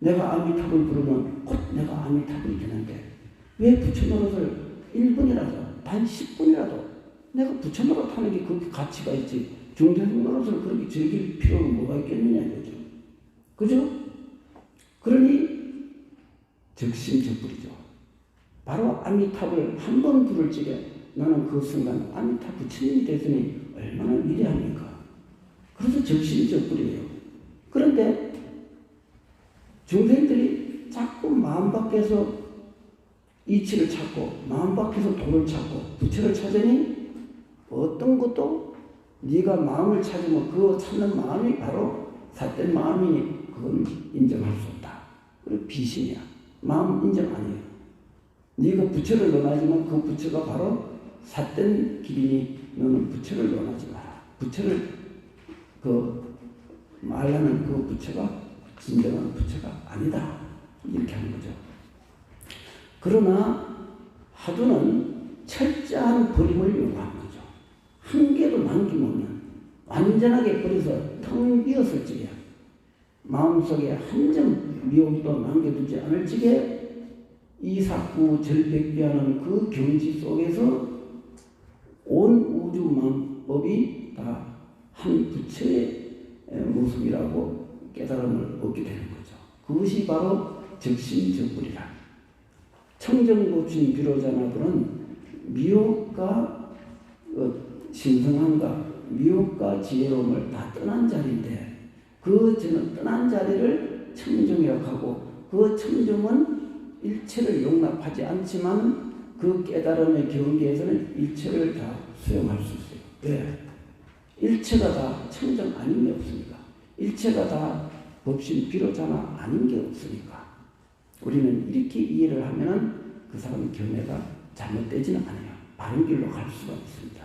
내가 아미타불 부르면 곧 내가 아미타불이 되는데 왜 부처 노릇을 1분이라도 단 10분이라도 내가 부처 노릇 하는 게 그렇게 가치가 있지 중생 노릇을 그렇게 즐길 필요가 뭐가 있겠느냐 이거죠. 그죠? 그러니 적심적불이죠. 바로 아미타불을 한 번 부를 적에 나는 그 순간 아미타 부처님이 되더니 얼마나 위대합니까? 그래서 적심적불이에요. 그런데 중생들이 자꾸 마음 밖에서 이치를 찾고 마음 밖에서 도를 찾고 부처를 찾으니 어떤 것도 네가 마음을 찾으면 그 찾는 마음이 바로 삿된 마음이니 그건 인정할 수 없다. 그리고 비심이야. 마음 인정 아니에요. 네가 부처를 논하지만 그 부처가 바로 삿된 길이니 너는 부처를 논하지 마라. 부처를 말하는 그 부처가 진정한 부처가 아니다. 이렇게 하는 거죠. 그러나 화두는 철저한 버림을 요구하는 거죠. 한 개도 남김없는 완전하게 버려서 텅 비었을 적에 마음속에 한 점 미혹도 남겨두지 않을 적에 이삭구 절백비하는 그 경지 속에서 온 우주 만법이 다 한 부처의 모습이라고 깨달음을 얻게 되는 거죠. 그것이 바로 적심적불이라. 청정법신 비로자나불은 미혹과 신성함과 미혹과 지혜로움을 다 떠난 자리인데 그 저는 떠난 자리를 청정이라고 하고 그 청정은 일체를 용납하지 않지만 그 깨달음의 경계에서는 일체를 다 수용할 수 있어요. 왜? 일체가 다 청정 아닌 게 없으니까. 일체가 다 법신 비로자나 아닌 게 없으니까. 우리는 이렇게 이해를 하면은 그 사람 견해가 잘못되지는 않아요. 바른 길로 갈 수가 있습니다.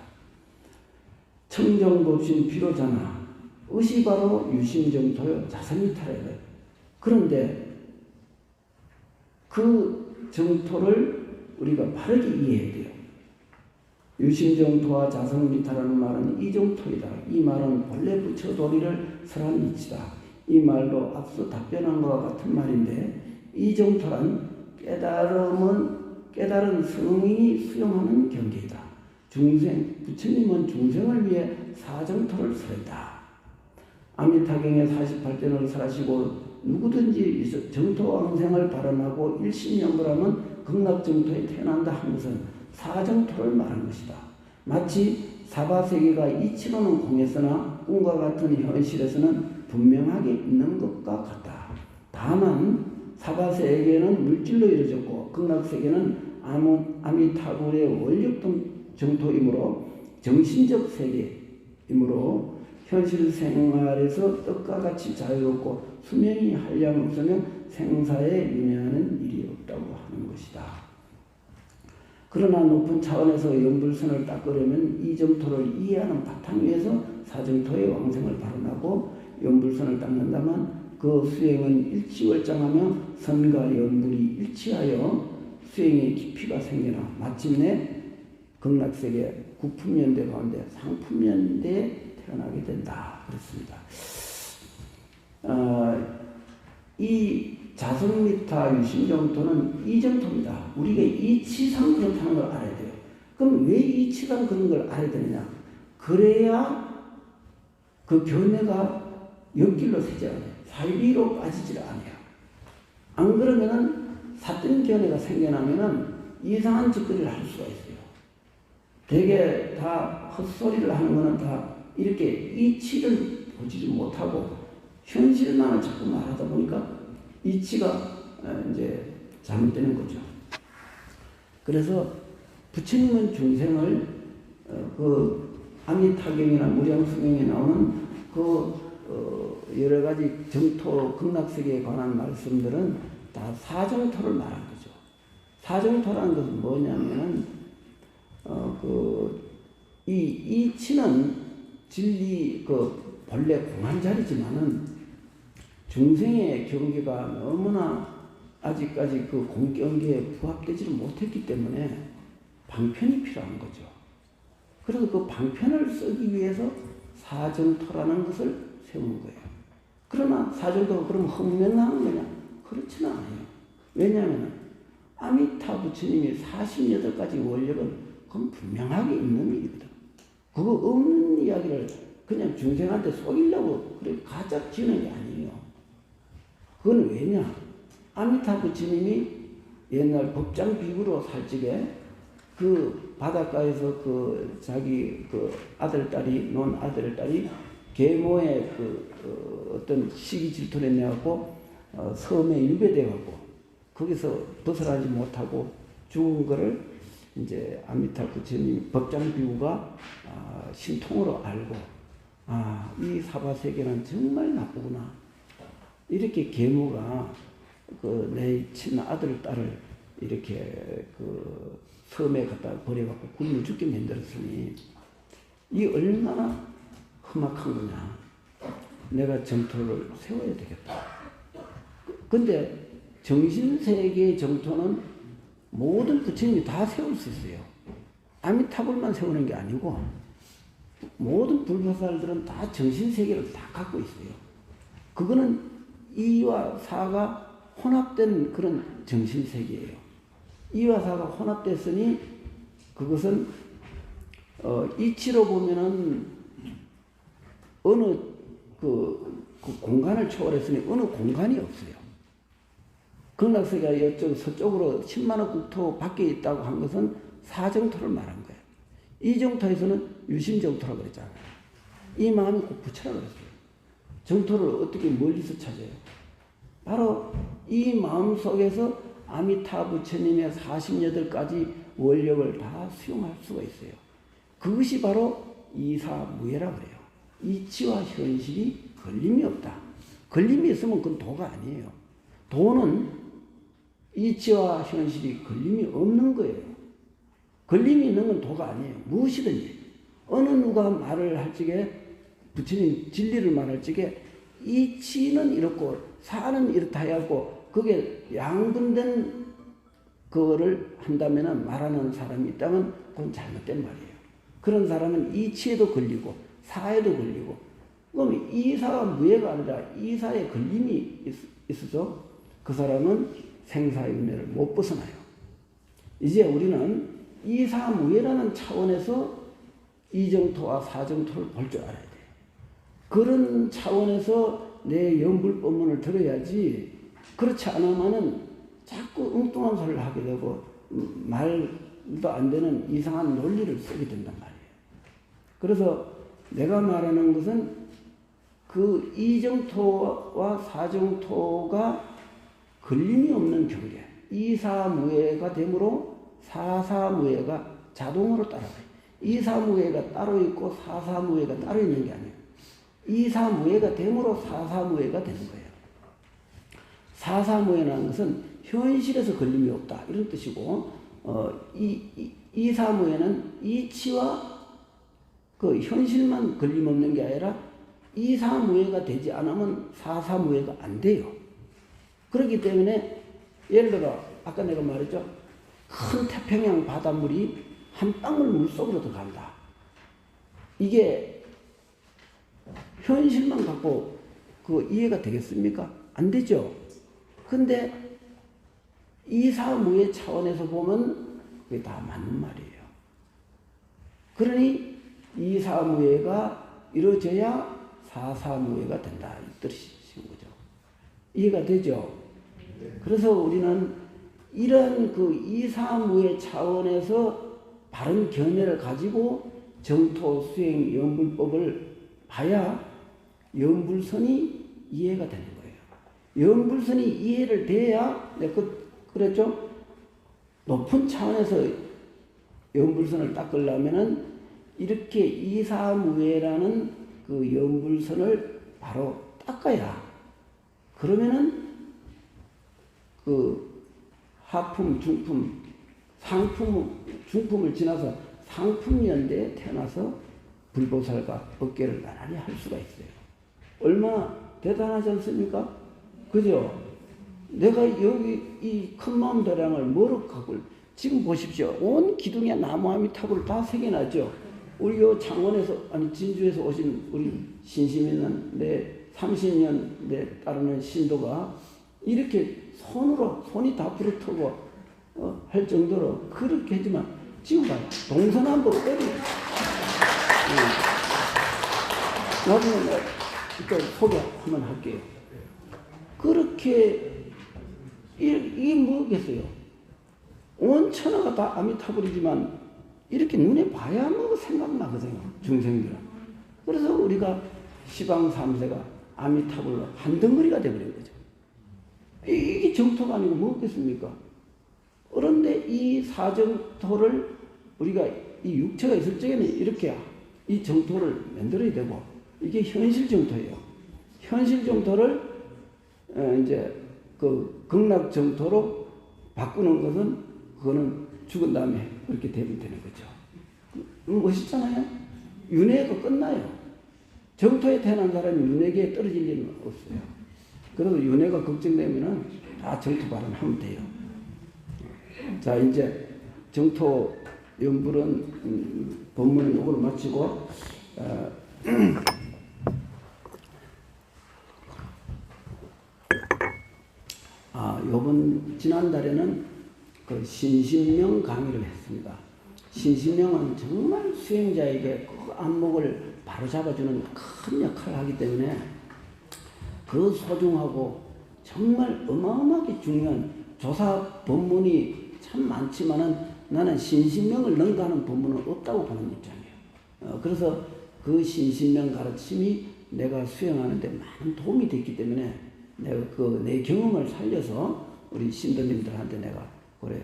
청정법신 비로자나 의시 바로 유심정토요 자선이탈해요. 그런데 그 정토를 우리가 바르게 이해해야 돼요. 유심정토와 자성미타라는 말은 이정토이다. 이 말은 본래 부처 도리를 설한 이치다. 이 말도 앞서 답변한 것과 같은 말인데 이정토란 깨달은 성인이 수용하는 경계이다. 부처님은 중생을 위해 사정토를 설했다. 아미타경에 48대를 설하시고 누구든지 정토왕생을 발언하고 일심영불하면 극락정토에 태어난다 하면서 사정토를 말한 것이다. 마치 사바세계가 이치로는 공했으나 꿈과 같은 현실에서는 분명하게 있는 것과 같다. 다만 사바세계는 물질로 이루어졌고 극락세계는 아미타불의 원력 정토이므로 정신적 세계이므로 현실 생활에서 떡과 같이 자유롭고 수명이 한량 없으면 생사에 윤회하는 일이 없다고 하는 것이다. 그러나 높은 차원에서 연불선을 닦으려면 이 정토를 이해하는 바탕 위에서 사정토의 왕생을 발언하고 연불선을 닦는다면 그 수행은 일치월장하며 선과 연불이 일치하여 수행의 깊이가 생겨나 마침내 극락세계 구품연대 가운데 상품연대에 태어나게 된다. 그렇습니다. 이 자성미타 유심정토는 이정토입니다. 우리가 이치상 그렇다는 걸 알아야 돼요. 그럼 왜 이치상 그런 걸 알아야 되느냐? 그래야 그 견해가 옆길로 새지 않아요. 사이비로 빠지질 않아요. 안 그러면은 삿된 견해가 생겨나면은 이상한 짓거리를 할 수가 있어요. 되게 다 헛소리를 하는 거는 다 이렇게 이치를 보지 못하고 현실만을 자꾸 말하다 보니까 이치가 이제 잘못되는 거죠. 그래서 부처님은 중생을 그 아미타경이나 무량수경에 나오는 그 여러 가지 정토 극락세계에 관한 말씀들은 다 사정토를 말한 거죠. 사정토라는 것은 뭐냐면은 이 이치는 진리 본래 공한 자리지만은 중생의 경계가 너무나 아직까지 그 공경계에 부합되지를 못했기 때문에 방편이 필요한 거죠. 그래서 그 방편을 쓰기 위해서 사정토라는 것을 세운 거예요. 그러나 사정토가 그럼 헛맹랑한 거냐? 그렇지는 않아요. 왜냐하면 아미타 부처님이 48가지 원력은 그건 분명하게 있는 일이거든. 그거 없는 이야기를 그냥 중생한테 속이려고 그래 가짜 지는 게 아니에요. 그건 왜냐? 아미타 부처님이 옛날 법장 비구로 살찌게 그 바닷가에서 그 자기 그 아들딸이 논 아들딸이 계모의 그 어떤 시기 질투를 내갖고 섬에 유배돼갖고 거기서 벗어나지 못하고 죽은 거를 이제 아미타 부처님 법장 비구가 신통으로 알고 이 사바세계는 정말 나쁘구나. 이렇게 계모가 그 내 친아들 딸을 이렇게 그 섬에 갖다 버려갖고 굶어 죽게 만들었으니 이 얼마나 험악한 거냐. 내가 정토를 세워야 되겠다. 근데 정신세계의 정토는 모든 부처님이 다 세울 수 있어요. 아미타불만 세우는 게 아니고 모든 불보살들은 다 정신세계를 다 갖고 있어요. 그거는 이와 사가 혼합된 그런 정신세계예요. 이와 사가 혼합됐으니 그것은 이치로 보면은 어느 그 공간을 초월했으니 어느 공간이 없어요. 극락세계가 이쪽 서쪽으로 10만억 국토 밖에 있다고 한 것은 사정토를 말한 거예요. 이 정토에서는 유심정토라고 그랬잖아요. 이 마음이 꼭 부처라고 그랬어요. 정토를 어떻게 멀리서 찾아요? 바로 이 마음 속에서 아미타 부처님의 48가지 원력을 다 수용할 수가 있어요. 그것이 바로 이사무예라고 그래요. 이치와 현실이 걸림이 없다. 걸림이 있으면 그건 도가 아니에요. 도는 이치와 현실이 걸림이 없는 거예요. 걸림이 있는 건 도가 아니에요. 무엇이든지. 어느 누가 말을 할 적에 부처님 진리를 말할 적에 이치는 이렇고 사는 이렇다 해갖고 그게 양분된 그거를 한다면 말하는 사람이 있다면 그건 잘못된 말이에요. 그런 사람은 이치에도 걸리고 사에도 걸리고 그럼 이사가 무예가 아니라 이사에 걸림이 있어서 그 사람은 생사의 은혜를 못 벗어나요. 이제 우리는 이사무예라는 차원에서 이정토와 사정토를 볼 줄 알아야 돼요. 그런 차원에서 내 연불법문을 들어야지 그렇지 않으면은 자꾸 엉뚱한 소리를 하게 되고 말도 안 되는 이상한 논리를 쓰게 된단 말이에요. 그래서 내가 말하는 것은 그 이정토와 사정토가 걸림이 없는 경계, 이사무예가 되므로 사사무예가 자동으로 따라가요. 이사무예가 따로 있고 사사무예가 따로 있는 게 아니에요. 이사무예가 되므로 사사무예가 되는 거예요. 사사무예라는 것은 현실에서 걸림이 없다 이런 뜻이고 이사무예는 이치와 그 현실만 걸림없는 게 아니라 이사무예가 되지 않으면 사사무예가 안 돼요. 그렇기 때문에 예를 들어 아까 내가 말했죠. 큰 태평양 바닷물이 한 방울 물속으로 들어간다. 이게 현실만 갖고 그 이해가 되겠습니까? 안 되죠. 근데 이사무예 차원에서 보면 그게 다 맞는 말이에요. 그러니 이사무예가 이루어져야 사사무예가 된다 이 뜻이신 거죠. 이해가 되죠? 그래서 우리는 이런 그 이사무예 차원에서 바른 견해를 가지고 정토 수행 연불법을 봐야 연불선이 이해가 되는 거예요. 연불선이 이해를 돼야 내가 그랬죠? 높은 차원에서 연불선을 닦으려면은 이렇게 이사무예라는 그 연불선을 바로 닦아야 그러면은 그 하품, 중품, 상품, 중품을 지나서 상품연대에 태어나서 불보살과 법계를 나란히 할 수가 있어요. 얼마나 대단하지 않습니까? 그죠? 내가 여기 이 큰 마음 도량을 뭐로 갖고 지금 보십시오. 온 기둥에 나무 아미타불을 다 새겨놨죠. 우리 요 창원에서 아니 진주에서 오신 우리 신심 있는 내 30년 내 따르는 신도가 이렇게 손이 다 부르트고 할 정도로 그렇게 했지만 지금 봐요. 동서남북 어디 나중에 내가 또 소개 한번 할게요. 그렇게 이게 뭐겠어요? 온 천하가 다 아미타불이지만 이렇게 눈에 봐야 뭐 생각나거든요. 중생들은. 그래서 우리가 시방 3세가 아미타불로 한 덩어리가 되어버린 거죠. 이게 정토가 아니고 뭐겠습니까? 그런데 이 사정토를 우리가 이 육체가 있을 적에는 이렇게 이 정토를 만들어야 되고 이게 현실 정토예요. 현실 정토를 이제 그 극락 정토로 바꾸는 것은 그거는 죽은 다음에 그렇게 되면 되는 거죠. 멋있잖아요. 윤회가 끝나요. 정토에 태어난 사람이 윤회계에 떨어질 일은 없어요. 그래도 윤회가 걱정되면은 다 정토 발언하면 돼요. 자, 이제 정토 연불은 법문은 요걸 마치고 요번 지난달에는 그 신신명 강의를 했습니다. 신신명은 정말 수행자에게 그 안목을 바로잡아주는 큰 역할을 하기 때문에 그 소중하고 정말 어마어마하게 중요한 조사 법문이 참 많지만은 나는 신신명을 능가하는 법문은 없다고 보는 입장이에요. 그래서 그 신신명 가르침이 내가 수행하는데 많은 도움이 됐기 때문에 내가 내 경험을 살려서 우리 신도님들한테 내가 그래.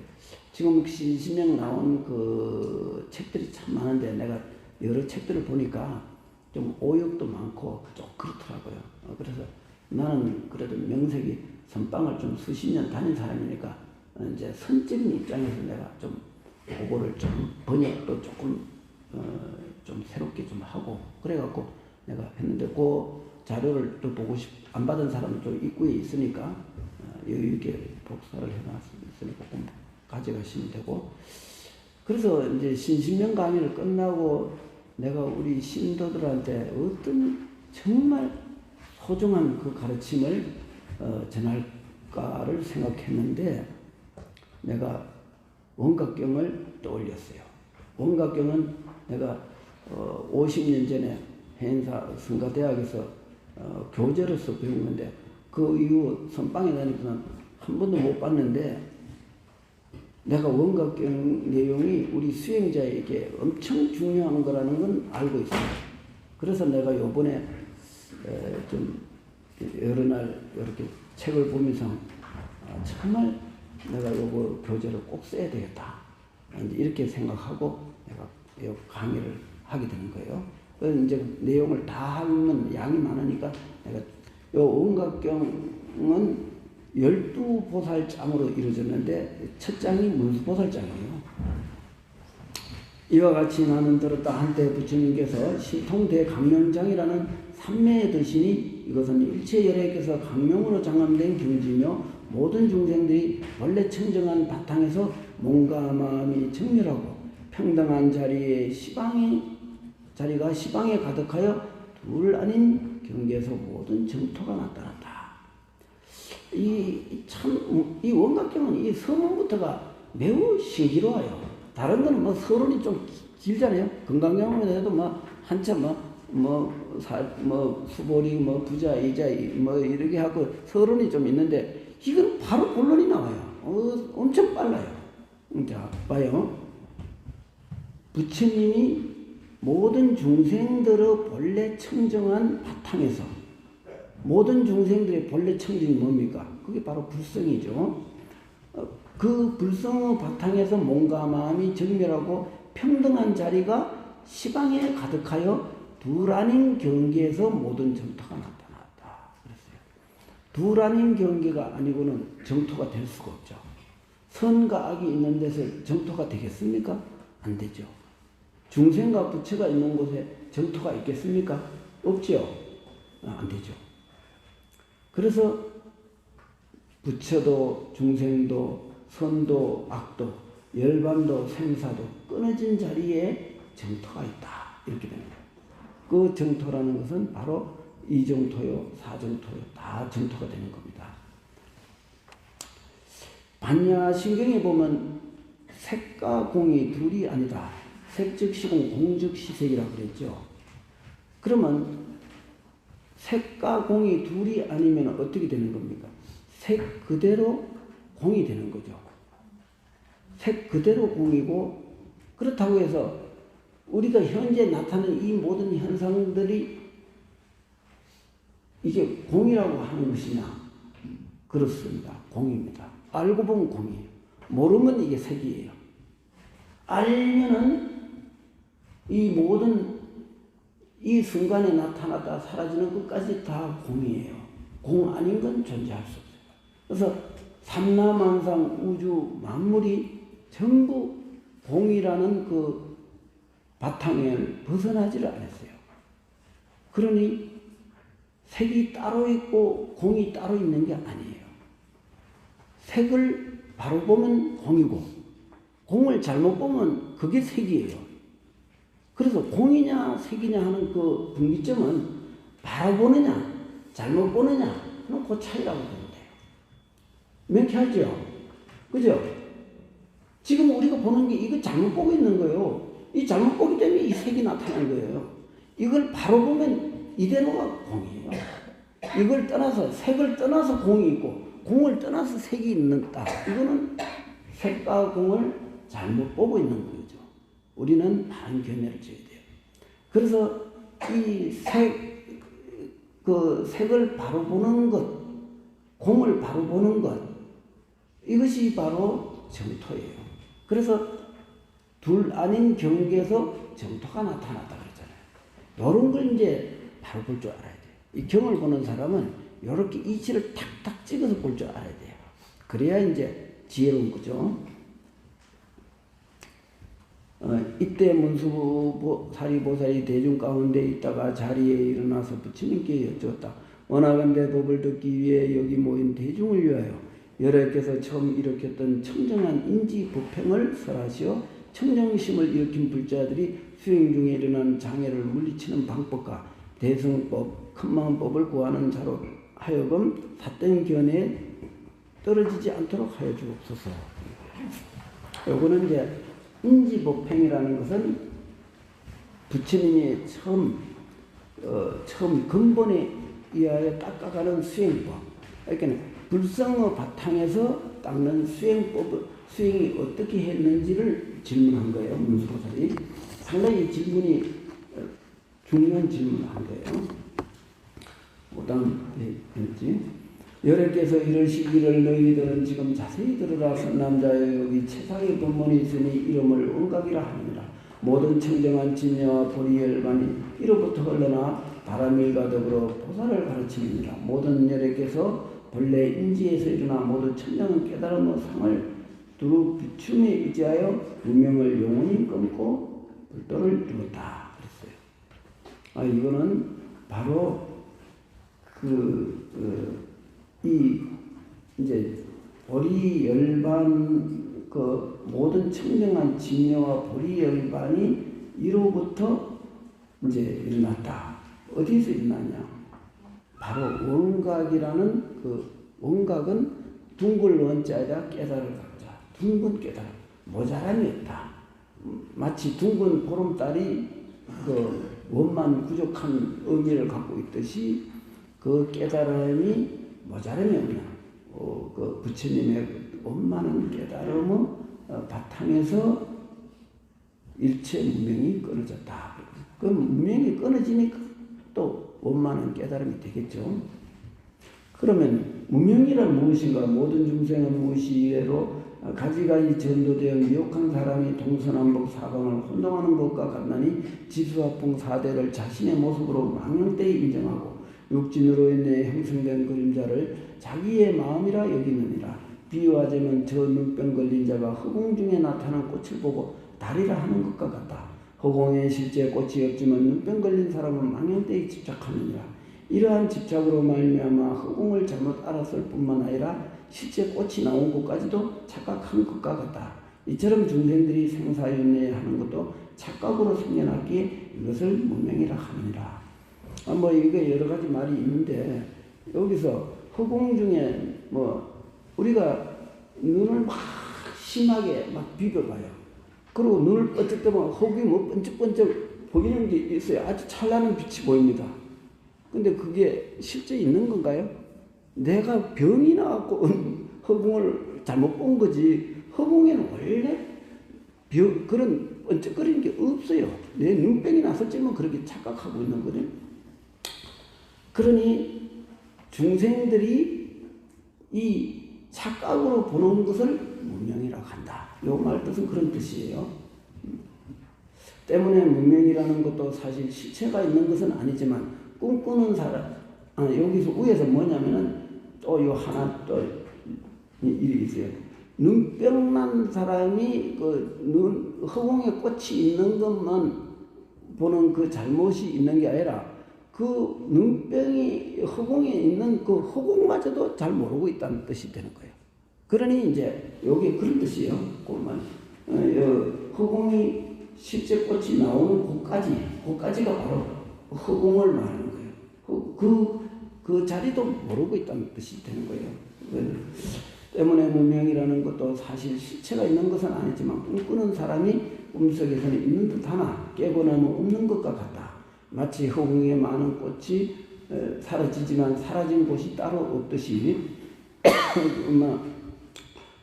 지금 신신명 나온 그 책들이 참 많은데 내가 여러 책들을 보니까 좀 오역도 많고 좀 그렇더라고요. 그래서 나는 그래도 명색이 선방을 좀 수십 년 다닌 사람이니까 이제 선적인 입장에서 내가 좀 그거를 좀 번역도 조금 좀 새롭게 좀 하고 그래갖고 내가 했는데 그 자료를 또 보고 안 받은 사람은 좀 입구에 있으니까 여유 있게 복사를 해놨으니까 좀 가져가시면 되고. 그래서 이제 신신명 강의를 끝나고 내가 우리 신도들한테 어떤 정말 소중한 그 가르침을 전할까를 생각했는데 내가 원각경을 떠올렸어요. 원각경은 내가 50년 전에 해인사 성가대학에서 교재로서 배운 건데 그 이후 선방에 다니고는 한 번도 못 봤는데 내가 원각경 내용이 우리 수행자에게 엄청 중요한 거라는 건 알고 있어요. 그래서 내가 요번에 좀 여러 날 이렇게 책을 보면서 정말 내가 요거 교재를 꼭 써야 되겠다. 이렇게 생각하고 내가 요 강의를 하게 되는 거예요. 그래서 이제 내용을 다 하면 양이 많으니까 내가 요 원각경은 12보살장으로 이루어졌는데 첫 장이 문수보살장이에요. 이와 같이 나는 들었다 한때 부처님께서 신통대강명장이라는 삼매에 드시니 이것은 일체열애께서 강명으로 장함된 경지며 모든 중생들이 원래 청정한 바탕에서 몸과 마음이 정렬하고 평등한 자리가 시방에 가득하여 둘 아닌 경계에서 모든 정토가 나타났다. 이 원각경은 이 서문부터가 매우 신기로워요. 다른 거는 뭐 서론이 좀 길잖아요. 건강경험에 해도 뭐 한참 수보리 부자 이자 이렇게 하고 서론이 좀 있는데 이건 바로 본론이 나와요. 엄청 빨라요. 자, 봐요. 부처님이 모든 중생들의 본래 청정한 바탕에서 모든 중생들의 본래 청정이 뭡니까? 그게 바로 불성이죠. 그 불성의 바탕에서 몸과 마음이 정멸하고 평등한 자리가 시방에 가득하여 둘 아닌 경계에서 모든 정토가 나타났다. 그랬어요. 둘 아닌 경계가 아니고는 정토가 될 수가 없죠. 선과 악이 있는 데서 정토가 되겠습니까? 안 되죠. 중생과 부처가 있는 곳에 정토가 있겠습니까? 없죠. 안 되죠. 그래서 부처도 중생도 선도 악도 열반도 생사도 끊어진 자리에 정토가 있다. 이렇게 됩니다. 그 정토라는 것은 바로 이정토요, 사정토요, 다 정토가 되는 겁니다. 반야신경에 보면 색과 공이 둘이 아니다. 색즉 시공, 공즉 시색이라고 그랬죠. 그러면 색과 공이 둘이 아니면 어떻게 되는 겁니까? 색 그대로 공이 되는 거죠. 색 그대로 공이고, 그렇다고 해서 우리가 현재 나타나는 이 모든 현상들이 이게 공이라고 하는 것이냐? 그렇습니다. 공입니다. 알고 보면 공이에요. 모르면 이게 색이에요. 알면은 이 모든 이 순간에 나타났다 사라지는 것까지 다 공이에요. 공 아닌 건 존재할 수 없어요. 그래서 삼라만상 우주 만물이 전부 공이라는 그 바탕에 벗어나지를 않았어요. 그러니 색이 따로 있고 공이 따로 있는 게 아니에요. 색을 바로 보면 공이고 공을 잘못 보면 그게 색이에요. 그래서 공이냐 색이냐 하는 그 분기점은 바로 보느냐 잘못 보느냐 하는 그 차이라고 보면 돼요. 명쾌하죠? 그죠? 지금 우리가 보는 게 이거 잘못 보고 있는 거예요. 이 잘못 보기 때문에 이 색이 나타나는 거예요. 이걸 바로 보면 이대로가 공이에요. 이걸 떠나서 색을 떠나서 공이 있고 공을 떠나서 색이 있는다. 이거는 색과 공을 잘못 보고 있는 거죠. 우리는 바른 견해를 줘야 돼요. 그래서 이 색을 바로 보는 것, 공을 바로 보는 것, 이것이 바로 정토예요. 그래서 둘 아닌 경계에서 정토가 나타났다 그랬잖아요. 이런 걸 이제 바로 볼 줄 알아야 돼요. 이 경을 보는 사람은 이렇게 이치를 탁탁 찍어서 볼 줄 알아야 돼요. 그래야 이제 지혜로운 거죠. 이때 문수사리보살이 대중 가운데 있다가 자리에 일어나서 부처님께 여쭈었다. 원하건대 법을 듣기 위해 여기 모인 대중을 위하여 여러께서 처음 일으켰던 청정한 인지 부평을 설하시어 청정심을 일으킨 불자들이 수행 중에 일어난 장애를 물리치는 방법과 대승법, 큰마음법을 구하는 자로 하여금 삿된 견해에 떨어지지 않도록 하여 주옵소서. 요거는 이제 인지법행이라는 것은 부처님이 처음 근본에 의하여 닦아가는 수행법. 그러니까 불성의 바탕에서 닦는 수행이 어떻게 했는지를 질문한 거예요. 문수보살이. 상당히 질문이 중요한 질문을 한 거예요. 어떤지 여러께서 이러시기를 너희들은 지금 자세히 들으라. 선남자여 여기 최상의 법문이 있으니 이름을 원각이라 하느니라. 모든 청정한 진여와 보리열반이 이로부터 흘러나 바람일과 더불어 보살을 가르치느니라. 모든 여러께서 본래 인지에서 일어나 모두 청정한 깨달음의 상을 두루 비춤에 의지하여 무명을 영원히 끊고 불도를 이루었다 그랬어요. 이거는 바로 이제 보리열반 모든 청정한 진여와 보리열반이 이로부터 이제 일어났다. 어디서 일어났냐? 바로 원각이라는 원각은 둥글 원자에다 깨달을 갖자. 둥근 깨달음. 모자람이 없다. 마치 둥근 보름달이 원만 부족한 의미를 갖고 있듯이 그 깨달음이 모자람이 없는 부처님의 원만한 깨달음의 바탕에서 일체 무명이 끊어졌다. 그 무명이 끊어지니까 또 원만한 깨달음이 되겠죠. 그러면 무명이란 무엇인가? 모든 중생은 무엇이래로 가지가지 전도되어 미혹한 사람이 동서남북 사방을 혼동하는 것과 같나니 지수화풍 사대를 자신의 모습으로 망령되이 인정하고 육진으로 인해 형성된 그림자를 자기의 마음이라 여기느니라. 비유하자면 저 눈병 걸린 자가 허공 중에 나타난 꽃을 보고 달이라 하는 것과 같다. 허공에 실제 꽃이 없지만 눈병 걸린 사람은 망령되이 집착하느니라. 이러한 집착으로 말미암아 허공을 잘못 알았을 뿐만 아니라 실제 꽃이 나온 곳까지도 착각한 것과 같다. 이처럼 중생들이 생사윤회 하는 것도 착각으로 생겨났기에 이것을 무명이라 하느니라. 이게 여러 가지 말이 있는데 여기서 허공 중에 우리가 눈을 막 심하게 막 비벼봐요. 그리고 눈을 어쩔 때면 허공이 번쩍번쩍 보이는 게 있어요. 아주 찬란한 빛이 보입니다. 근데 그게 실제 있는 건가요? 내가 병이 나갖고 허공을 잘못 본 거지 허공에는 원래 그런 번쩍거리는 게 없어요. 내 눈병이 났을지만 그렇게 착각하고 있는 거거든. 그러니 중생들이 이 착각으로 보는 것을 문명이라고 한다. 요 말 뜻은 그런 뜻이에요. 때문에 문명이라는 것도 사실 실체가 있는 것은 아니지만 꿈꾸는 사람, 여기서 위에서 뭐냐면은 또 요 하나 또 일이 있어요. 눈병 난 사람이 그 허공에 꽃이 있는 것만 보는 그 잘못이 있는 게 아니라 그 눈병이 허공에 있는 그 허공마저도 잘 모르고 있다는 뜻이 되는 거예요. 그러니 이제 여기 그런 뜻이에요. 그만 허공이 실제 꽃이 나오는 곳까지가 바로 허공을 말하는 거예요. 그 자리도 모르고 있다는 뜻이 되는 거예요. 때문에 문명이라는 것도 사실 실체가 있는 것은 아니지만 꿈꾸는 사람이 꿈속에서는 있는 듯 하나 깨고 나면 없는 것과 같다. 마치 허공에 많은 꽃이 사라지지만 사라진 곳이 따로 없듯이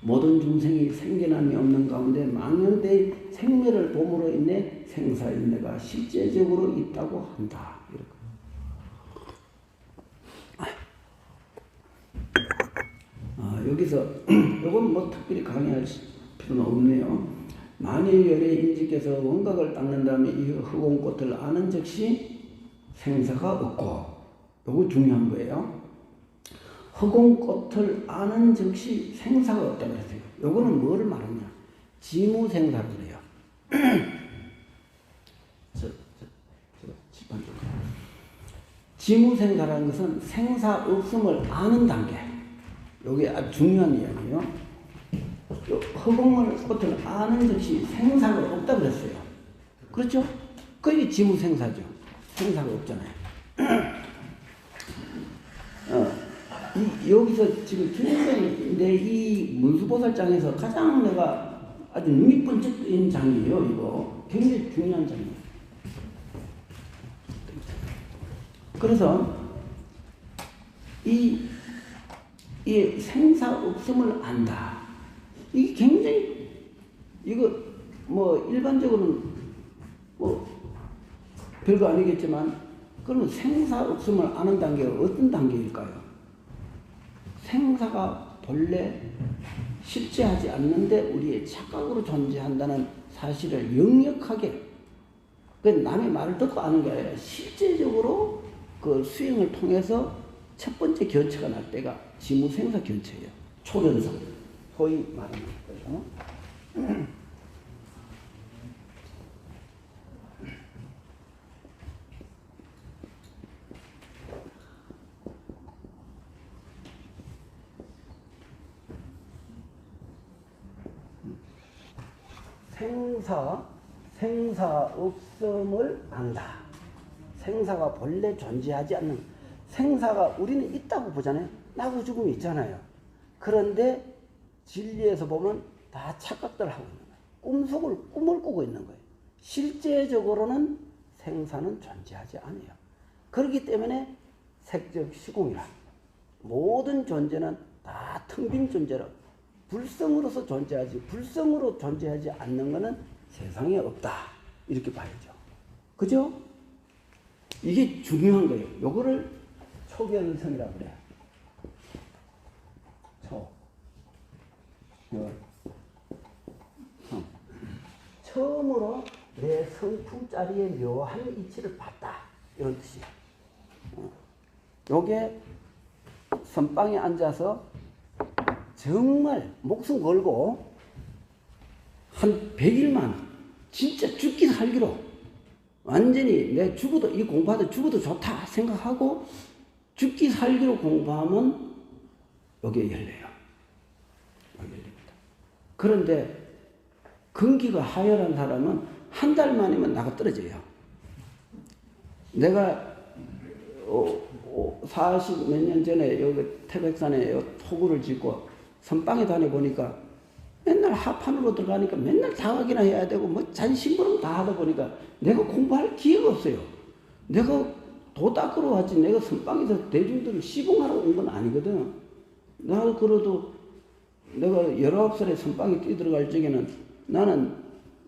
모든 중생이 생겨남이 없는 가운데 망연대의 생멸을 봄으로 인해 생사인내가 실제적으로 있다고 한다. 이렇게. 여기서 이건 뭐 특별히 강의할 필요는 없네요. 만일열의 인지께서 원각을 닦는 다음에 이 허공꽃을 아는 즉시 생사가 없고, 이거 중요한 거예요. 허공꽃을 아는 즉시 생사가 없다고 그랬어요. 요거는 뭐를 말하냐? 지무생사를 그래요. 지무생사라는 것은 생사 없음을 아는 단계. 요게 아주 중요한 이야기예요. 허공꽃을 아는 즉시 생사가 없다고 그랬어요. 그렇죠? 그게 지무생사죠. 생사가 없잖아요. 여기서 지금 주님이 내 이 문수보살장에서 가장 내가 아주 눈이 번쩍 뜨는 장이에요. 이거 굉장히 중요한 장이에요. 그래서 이 생사 없음을 안다. 이게 굉장히 이거 뭐 일반적으로는 뭐 별거 아니겠지만 그러면 생사 없음을 아는 단계가 어떤 단계일까요? 생사가 본래 실제하지 않는데 우리의 착각으로 존재한다는 사실을 역력하게 그 남의 말을 듣고 아는 게 아니라 실제적으로 그 수행을 통해서 첫 번째 견처가 날 때가 지무생사 견처예요. 초련성 소위 말하는 거죠. 생사 없음을 안다. 생사가 본래 존재하지 않는, 생사가 우리는 있다고 보잖아요. 나고 죽음이 있잖아요. 그런데 진리에서 보면 다 착각들 하고 있는 거예요. 꿈을 꾸고 있는 거예요. 실제적으로는 생사는 존재하지 않아요. 그렇기 때문에 색적 시공이라 모든 존재는 다 텅 빈 존재라. 불성으로서 존재하지, 불성으로 존재하지 않는 것은 세상에 없다. 이렇게 봐야죠. 그죠? 이게 중요한 거예요. 요거를 초견성이라고 그래요. 처음으로 내 성품 자리에 묘한 이치를 봤다. 이런 뜻이에요. 요게 선방에 앉아서 정말 목숨 걸고 한 100일만 진짜 죽기 살기로 완전히 내 죽어도 이 공부하다 죽어도 좋다 생각하고 죽기 살기로 공부하면 여기에 열려요. 여기 열립니다. 그런데 근기가 하열한 사람은 한 달 만이면 나가 떨어져요. 내가 40 몇 년 전에 여기 태백산에 토구를 짓고 선방에 다녀보니까 맨날 하판으로 들어가니까 맨날 자각이나 해야 되고 뭐 잔심부름 다 하다 보니까 내가 공부할 기회가 없어요. 내가 도 닦으러 왔지 내가 선방에서 대중들을 시봉하러 온 건 아니거든. 나 그래도 내가 19살에 선방에 뛰어들어갈 적에는 나는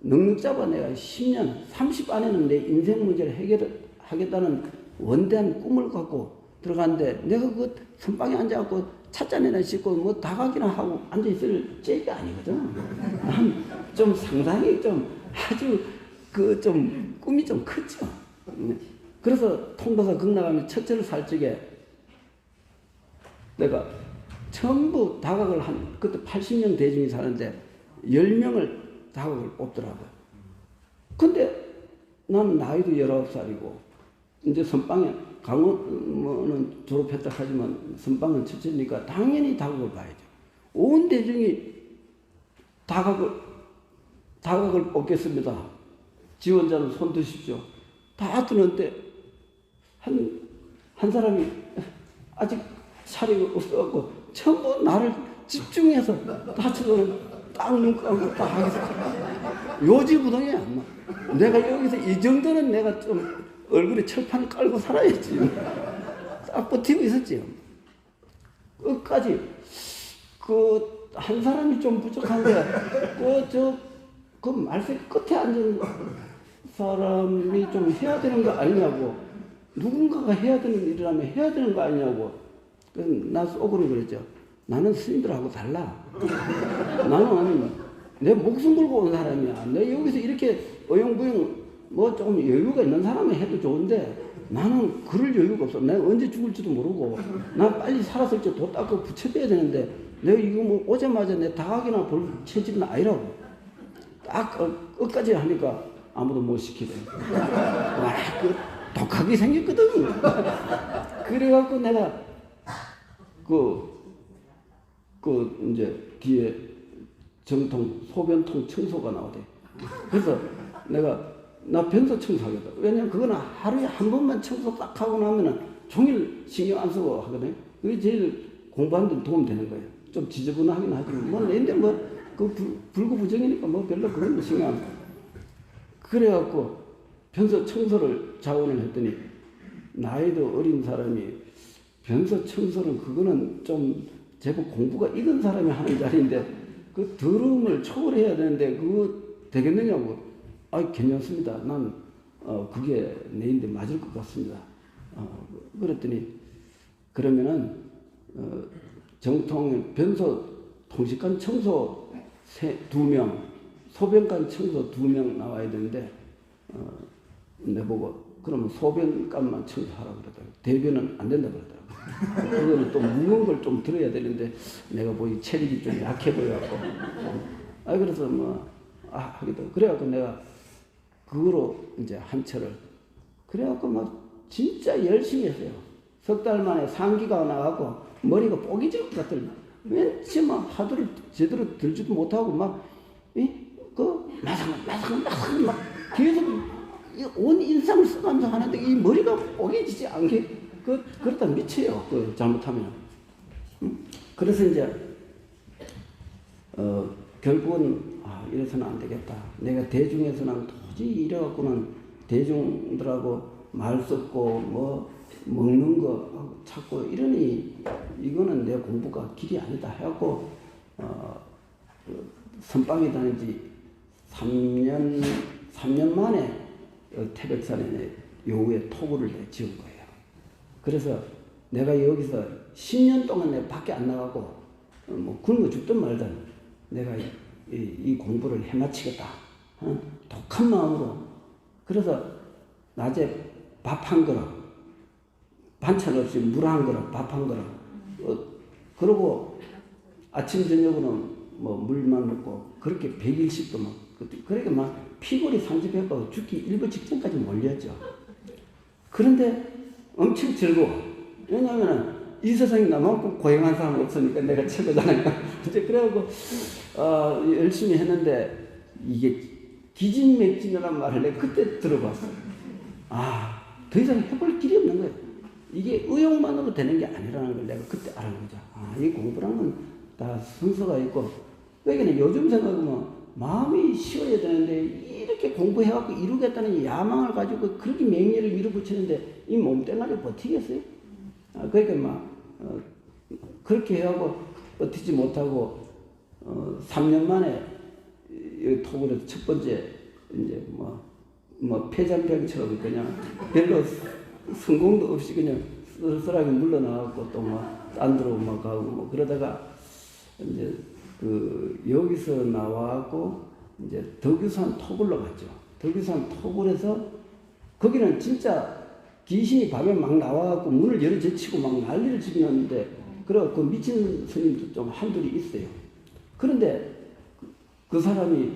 넉넉 잡아 내가 10년, 30 안에는 내 인생 문제를 해결하겠다는 원대한 꿈을 갖고 들어갔는데 내가 그 선방에 앉아갖고 찻잔이나 씻고 뭐 다각이나 하고 앉아있을 째가 아니거든. 난 좀 상당히 좀 아주 그 좀 꿈이 좀 컸죠. 그래서 통도사 극락하면 첫째를 살 적에 내가 전부 다각을 그때 80명 대중이 사는데 10명을 다각을 뽑더라고요. 근데 나는 나이도 19살이고 이제 선방에 강원은 졸업했다 하지만 선방은 첫째니까 당연히 다각을 봐야죠. 온 대중이 다각을 뽑겠습니다. 지원자는 손 드십시오. 다 드는데 한 사람이 아직 자리가 없어갖고 전부 나를 집중해서 다 쳐다보는 딱 눈 감고 딱 하겠어. 요지부동이 안 나. 내가 여기서 이 정도는 내가 좀 얼굴에 철판을 깔고 살아야지. 딱 버티고 있었지. 끝까지 그 한 사람이 좀 부족한데 그 말색 끝에 앉은 사람이 좀 해야 되는 거 아니냐고. 누군가가 해야 되는 일이라면 해야 되는 거 아니냐고. 나 속으로 그랬죠. 나는 스님들하고 달라. 나는 내 목숨 걸고 온 사람이야. 내 여기서 이렇게 어영부영 뭐 조금 여유가 있는 사람이 해도 좋은데 나는 그럴 여유가 없어. 내가 언제 죽을지도 모르고 난 빨리 살았을 때 도 닦고 붙여줘야 되는데 내가 이거 뭐 오자마자 내 다각이나 볼 체질은 아니라고. 딱 끝까지 하니까 아무도 못 시키대. 와, 독하게 생겼거든. 그래갖고 내가 이제 뒤에 정통 소변통 청소가 나오대. 그래서 나 변소 청소하겠다. 왜냐면 그거는 하루에 한 번만 청소 딱 하고 나면은 종일 신경 안 쓰고 하거든. 그게 제일 공부하는 데 도움 되는 거예요. 좀 지저분하긴 하지만 뭐 근데 불구부정이니까 뭐 별로 그런 거 신경 안 써. 그래갖고 변소 청소를 자원을 했더니 나이도 어린 사람이 변소 청소는 그거는 좀 제법 공부가 익은 사람이 하는 자리인데 그 더러움을 초월해야 되는데 그거 되겠느냐고. 괜찮습니다. 난 그게 내인데 맞을 것 같습니다. 그랬더니 그러면은 정통 변소 통식관 청소 2명, 소변관 청소 2명 나와야 되는데 내보고 그러면 소변관만 청소하라고 그러더라고요. 대변은 안 된다고 그러더라고요. 그거는 또 무거운 걸 좀 들어야 되는데 내가 보기 체력이 좀 약해 보여갖고 그래서 하기도 그래갖고 내가 그거로 이제 한 철을 그래갖고 막 진짜 열심히 했어요. 석 달 만에 상기가 나가고 머리가 뽀개질 것 같더니 왠지 막 화두를 제대로 들지도 못하고 마상 막 계속 온 인상을 써가면서 하는데 이 머리가 뽀개지지 않게 그러다 미쳐요. 잘못하면. 그래서 이제 결국은 이래서는 안 되겠다. 내가 대중에서는 도저히 이래갖고는 대중들하고 말 섞고 뭐 먹는 거 찾고 이러니 이거는 내 공부가 길이 아니다 해갖고 선방에 다닌 지 3년 만에 태백산에 요후에 토구를 지은 거예요. 그래서 내가 여기서 10년 동안 내가 밖에 안 나가고 뭐 굶어 죽든 말든 내가 이 공부를 해마치겠다. 독한 마음으로. 그래서 낮에 밥 한 그릇, 반찬 없이 물 한 그릇, 밥 한 그릇. 그러고 아침 저녁으로는 뭐 물만 먹고 그렇게 100일씩도 막 그렇게 막 피골이 상집해서 죽기 일부 직전까지 몰렸죠. 그런데 엄청 즐거워. 왜냐하면 이 세상에 나만큼 고행한 사람 없으니까 내가 최고잖아요. 이제 그래갖고 열심히 했는데 이게 기진맥진이라는 말을 내가 그때 들어봤어. 더 이상 해볼 길이 없는 거예요. 이게 의욕만으로 되는 게 아니라는 걸 내가 그때 알은 거죠. 이 공부라는 건 다 순서가 있고, 왜냐면 요즘 생각하면 마음이 쉬어야 되는데 이렇게 공부해갖고 이루겠다는 야망을 가지고 그렇게 맹렬을 밀어붙이는데 이 몸뚱아리 버티겠어요? 그러니까 그렇게 해갖고 버티지 못하고 3년 만에 이 토굴에서 첫 번째 이제 뭐 폐잔병처럼 그냥 별로 성공도 없이 그냥 쓸쓸하게 물러나갖고 또 뭐 딴 데로 막 가고 뭐 그러다가 이제 여기서 나와갖고 이제 덕유산 토굴로 갔죠. 덕유산 토굴에서 거기는 진짜 귀신이 밤에 막 나와갖고 문을 열어젖히고 막 난리를 치는데 그래갖고 미친 스님도 좀 한둘이 있어요. 그런데 그 사람이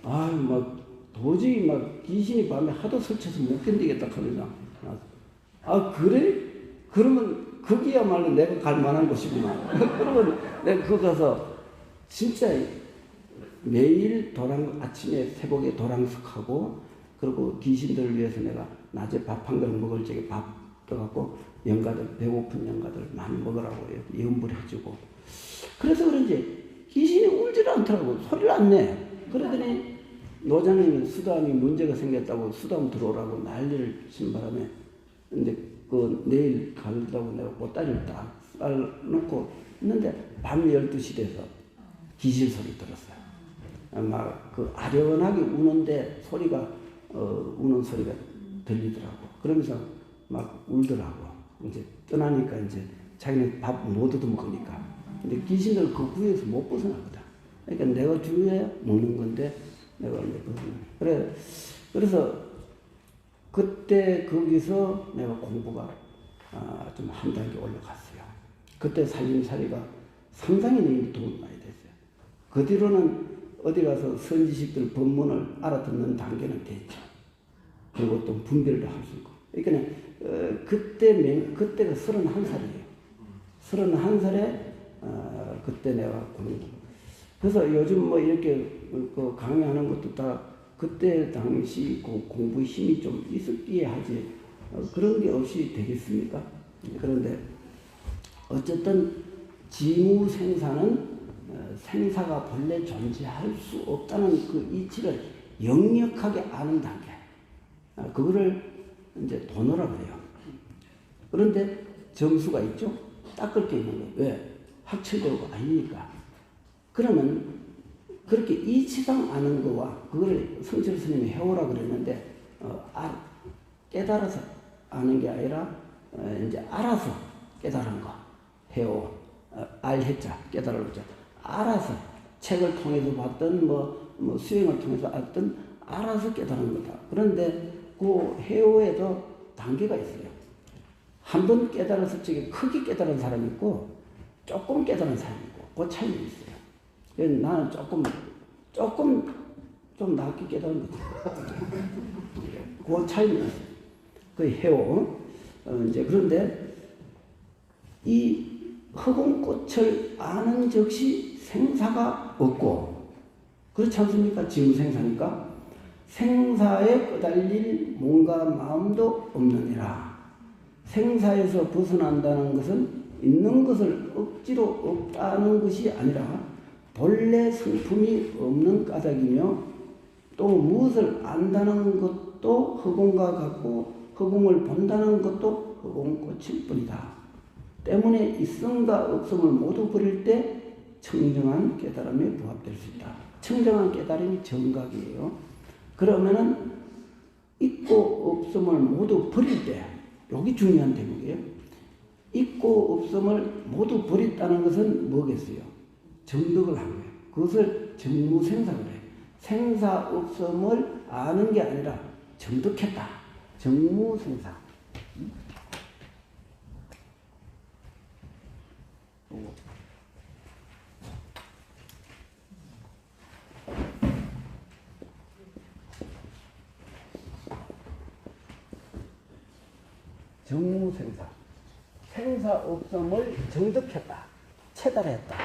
막 도저히 막 귀신이 밤에 하도 설쳐서 못 견디겠다 그러냐. 그래? 그러면 거기야말로 내가 갈 만한 곳이구나. 그러면 내가 거기 가서 진짜 매일 아침에 새벽에 도랑석하고 그리고 귀신들을 위해서 내가 낮에 밥 한 그릇 먹을 적에 밥 떠갖고 영가들 배고픈 영가들 많이 먹으라고 염불해주고 그래서 그런지 귀신이 울지를 않더라고. 소리를 안 내. 그러더니 노장님이 수담이 문제가 생겼다고 수담 들어오라고 난리를 친 바람에 이제 내일 가려고 내가 보따리를 딱 싸놓고 있는데 밤 12시 돼서 귀신 소리 들었어요. 막 아련하게 우는데 소리가 우는 소리가 들리더라고. 그러면서 막 울더라고. 이제 떠나니까 이제 자기는 밥 못 얻어먹으니까. 근데 귀신들 그 구에서 못 벗어나거든. 그러니까 내가 주위에 먹는 건데 내가 이제 그래서 그때 거기서 내가 공부가 좀 한 단계 올라갔어요. 그때 살림살이가 상당히 너무 도움이 많이 됐어요. 그 뒤로는 어디 가서 선지식들 법문을 알아듣는 단계는 됐죠. 그리고 또 분별도 할 수 있고. 그러니까 그때가 31살이에요. 31살에 그때 내가 공부. 그래서 요즘 뭐 이렇게 강의하는 것도 다 그때 당시 공부의 힘이 좀 있었기에 하지 그런 게 없이 되겠습니까? 그런데 어쨌든 지무생사는 생사가 본래 존재할 수 없다는 그 이치를 역력하게 아는 단계. 그거를 이제 도노라 그래요. 그런데 점수가 있죠? 닦을 게 있는 거예요. 왜? 학철되고 아니니까. 그러면 그렇게 이치상 아는 거와 그거를 성철 스님이 해오라 그랬는데 깨달아서 아는 게 아니라 이제 알아서 깨달은 거 해오 알해자 깨달을 자 알아서 책을 통해서 봤든 뭐 수행을 통해서 알든 알아서 깨달은 거다. 그런데 그 해오에도 단계가 있어요. 한 번 깨달았을 적에 크게 깨달은 사람이 있고 조금 깨달은 사람이 있고 그 차이가 있어요. 그래서 나는 조금 좀 낮게 깨달은 거죠. 그 차이는 있어요. 그 해오. 이제 그런데 이 허공꽃을 아는 즉시 생사가 없고 그렇지 않습니까? 지무생사니까 생사에 끄달릴 몸과 마음도 없느니라. 생사에서 벗어난다는 것은 있는 것을 억지로 없다는 것이 아니라 본래 성품이 없는 까닭이며 또 무엇을 안다는 것도 허공과 같고 허공을 본다는 것도 허공꽃일 뿐이다. 때문에 있음과 없음을 모두 버릴 때 청정한 깨달음에 부합될 수 있다. 청정한 깨달음이 정각이에요. 그러면은 있고 없음을 모두 버릴 때 여기 중요한 대목이에요. 있고 없음을 모두 버렸다는 것은 뭐겠어요? 정덕을 한 거예요. 그것을 정무생사를 해요. 생사 없음을 아는 게 아니라 정덕했다. 정무생사. 정무생사. 생사 없음을 정덕했다. 체달했다.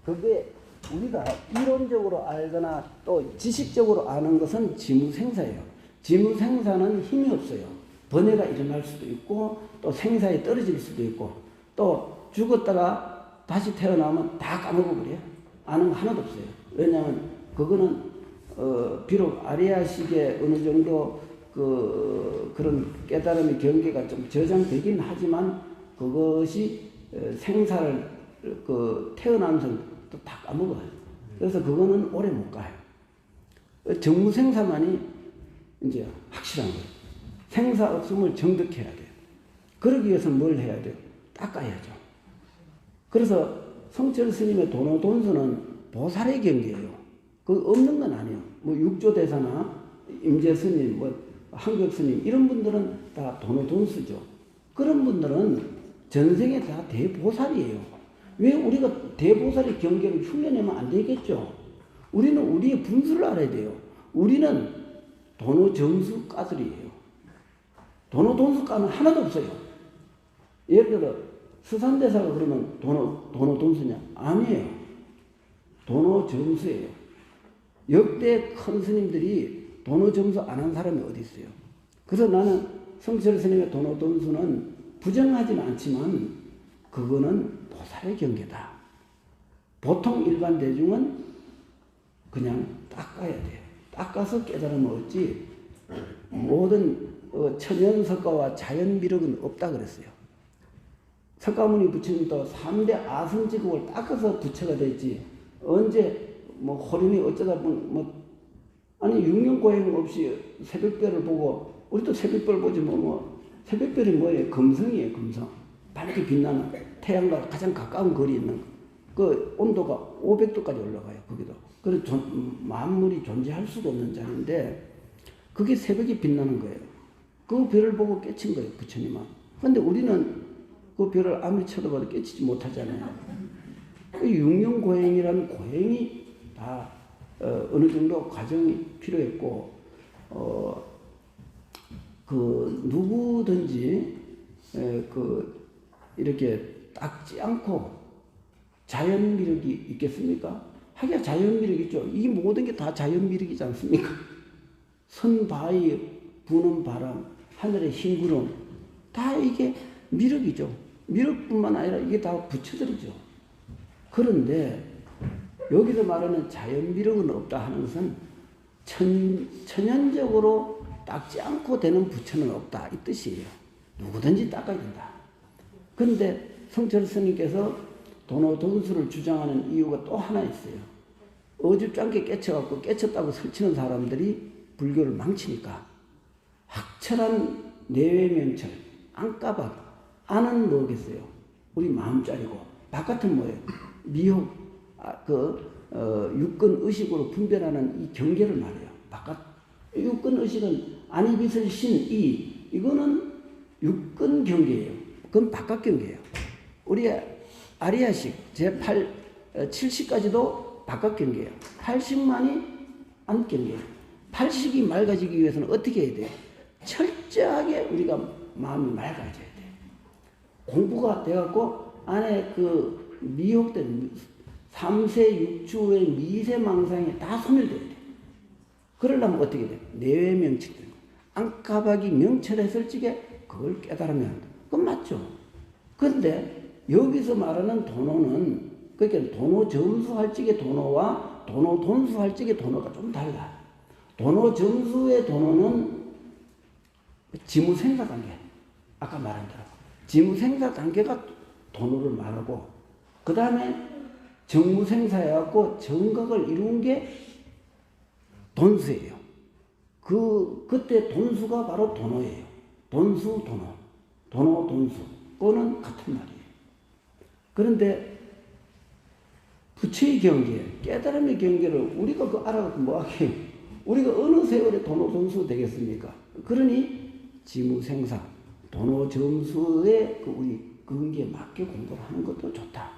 그게 우리가 이론적으로 알거나 또 지식적으로 아는 것은 지무생사예요. 지무생사는 힘이 없어요. 번뇌가 일어날 수도 있고 또 생사에 떨어질 수도 있고 또 죽었다가 다시 태어나면 다 까먹어버려요. 아는 거 하나도 없어요. 왜냐하면 그거는 비록 아리아식의 어느 정도 그런 깨달음의 경계가 좀 저장되긴 하지만 그것이 생사를 태어나면서 또 다 까먹어요. 그래서 그거는 오래 못 가요. 정무생사만이 이제 확실한 거예요. 생사 없음을 정득해야 돼요. 그러기 위해서 뭘 해야 돼요? 닦아야죠. 그래서 성철 스님의 도노돈수는 보살의 경계예요. 그 없는 건 아니에요. 뭐 육조대사나 임재 스님, 뭐 한국 스님 이런 분들은 다 도노돈수죠. 그런 분들은 전생에 다 대보살이에요. 왜 우리가 대보살의 경계를 흉내내면 안 되겠죠? 우리는 우리의 분수를 알아야 돼요. 우리는 도노정수가들이에요. 도노돈수가는 하나도 없어요. 예를 들어 수산대사가 그러면 도노돈수냐? 아니에요. 도노정수예요. 역대 큰 스님들이 도노정수 안 한 사람이 어디 있어요? 그래서 나는 성철 스님의 도노돈수는 부정하지는 않지만 그거는 보살의 경계다. 보통 일반 대중은 그냥 닦아야 돼요. 닦아서 깨달으면 얻지 모든 천연석가와 자연미력은 없다 그랬어요. 석가모니 부처님도 3대 아성지국을 닦아서 부처가 됐지 언제 뭐 호륜이 어쩌다 뭐 아니 6년 고행 없이 새벽별을 보고 우리도 새벽별 보지 뭐 새벽별이 뭐예요? 금성이에요. 금성. 밝게 빛나는 태양과 가장 가까운 거리에 있는 그 온도가 500도까지 올라가요. 거기도. 그래서 만물이 존재할 수도 없는 자리인데 그게 새벽에 빛나는 거예요. 그 별을 보고 깨친 거예요. 부처님은. 그런데 우리는 그 별을 아무리 쳐다봐도 깨치지 못하잖아요. 그 6년 고행이라는 고행이 다 어느 정도 과정이 필요했고 그 누구든지 이렇게 닦지 않고 자연미력이 있겠습니까? 하기야 자연미력이 있죠. 이 모든 게 다 자연미력이지 않습니까? 선, 바위, 부는 바람, 하늘의 흰 구름 다 이게 미력이죠. 미력뿐만 아니라 이게 다 부처들이죠. 그런데 여기서 말하는 자연미력은 없다 하는 것은 천연적으로 닦지 않고 되는 부처는 없다 이 뜻이에요. 누구든지 닦아야 된다. 그런데 성철 스님께서 도노돈수를 주장하는 이유가 또 하나 있어요. 어줍잖게 깨쳐갖고 깨쳤다고 설치는 사람들이 불교를 망치니까 확철한 내외명철, 안까박, 안은 뭐겠어요? 우리 마음짜리고 바깥은 뭐예요? 미혹, 육근의식으로 분별하는 이 경계를 말해요. 바깥 육근의식은 안이빛을 신, 이거는 육근 경계예요. 그건 바깥 경계예요. 우리 아리아식 제8, 70까지도 바깥 경계예요. 80만이 안 경계예요. 80이 맑아지기 위해서는 어떻게 해야 돼요? 철저하게 우리가 마음이 맑아져야 돼요. 공부가 돼갖고 안에 그 미혹된 3세 6주의 미세망상이 다 소멸돼야 돼요. 그러려면 어떻게 돼요? 내외명철. 안까박이 명철했을 적에 그걸 깨달으면 그건 맞죠. 그런데 여기서 말하는 도노는 그러니까 도노점수할 적의 도노와 도노돈수할 적의 도노가 좀 달라. 도노점수의 도노는 지무생사관계. 아까 말한 대로 지무생사관계가 도노를 말하고 그 다음에 정무생사해갖고 정각을 이룬 게 돈수예요. 그때 돈수가 바로 도노예요. 돈수, 도노. 도노, 돈수. 그거는 같은 말이에요. 그런데 부처의 경계, 깨달음의 경계를 우리가 그 알아갖고 뭐하게 우리가 어느 세월에 도노, 돈수 되겠습니까? 그러니 지무생사, 도노, 점수의 그 우리 근기에 맞게 공부를 하는 것도 좋다.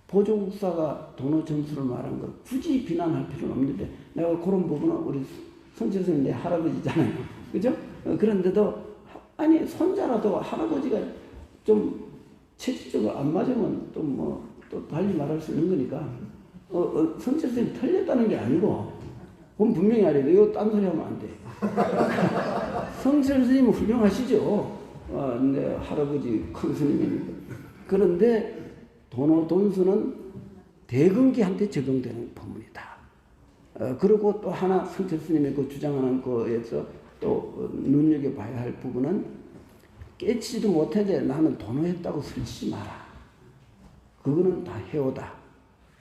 보조국사가 도노 점수를 말한 걸 굳이 비난할 필요는 없는데 내가 그런 부분은 우리 손철 스님 내 할아버지잖아요. 그죠? 그런데도 아니 손자라도 할아버지가 좀 체질적으로 안 맞으면 또 달리 말할 수 있는 거니까 손철 스님 틀렸다는 게 아니고 그건 분명히 알아야 돼. 이거 딴소리 하면 안 돼. 성철 스님은 훌륭하시죠. 내 할아버지 큰 스님이니까. 그런데 도노돈수는 대근기한테 적용되는 법문이다. 그리고 또 하나 성철 스님의 그 주장하는 거에서 또 눈여겨봐야 할 부분은 깨치지도 못해도 나는 도노했다고 설치지 마라. 그거는 다 해오다.